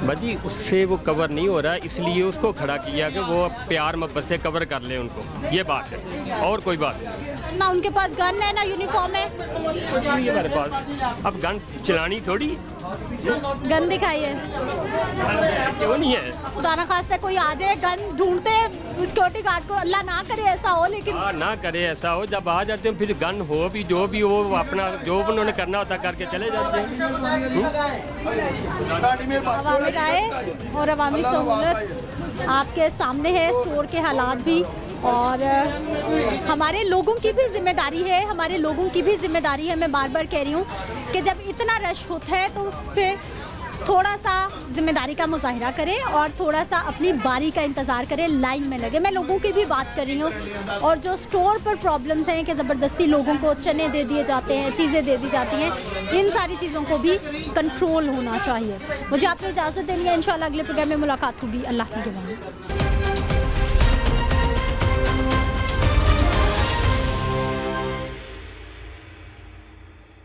बाजी उससे वो कवर नहीं हो रहा, इसलिए उसको खड़ा किया कि वो प्यार मोहब्बत से कवर कर ले उनको, ये बात है और कोई बात नहीं। ना उनके पास गन है ना यूनिफॉर्म है। कुछ नहीं है हमारे पास, अब गन चलानी थोड़ी। गन दिखाइए। क्यों नहीं है? खुदा ना खास्ता कोई आ जाए गन ढूंढते सिक्योरिटी गार्ड को, अल्लाह ना करे ऐसा हो, लेकिन हाँ ना करे ऐसा हो, जब आ जाते हैं फिर गन हो भी जो भी हो, अपना जो उन्होंने करना होता करके चले जाते हैं। अवामी राय और अवामी सहूलत आपके सामने है, स्टोर के हालात भी, और हमारे लोगों की भी जिम्मेदारी है, हमारे लोगों की भी जिम्मेदारी है। मैं बार बार कह रही हूँ कि जब इतना रश होता है तो फिर थोड़ा सा जिम्मेदारी का मुजाहिरा करें और थोड़ा सा अपनी बारी का इंतज़ार करें, लाइन में लगे। मैं लोगों की भी बात कर रही हूँ, और जो स्टोर पर प्रॉब्लम्स हैं कि ज़बरदस्ती लोगों को चने दे दिए जाते हैं, चीज़ें दे दी जाती हैं, इन सारी चीज़ों को भी कंट्रोल होना चाहिए। मुझे आपको इजाज़त देनी है, इंशाल्लाह अगले प्रोग्राम में मुलाकात होगी। अल्लाह की दुआ।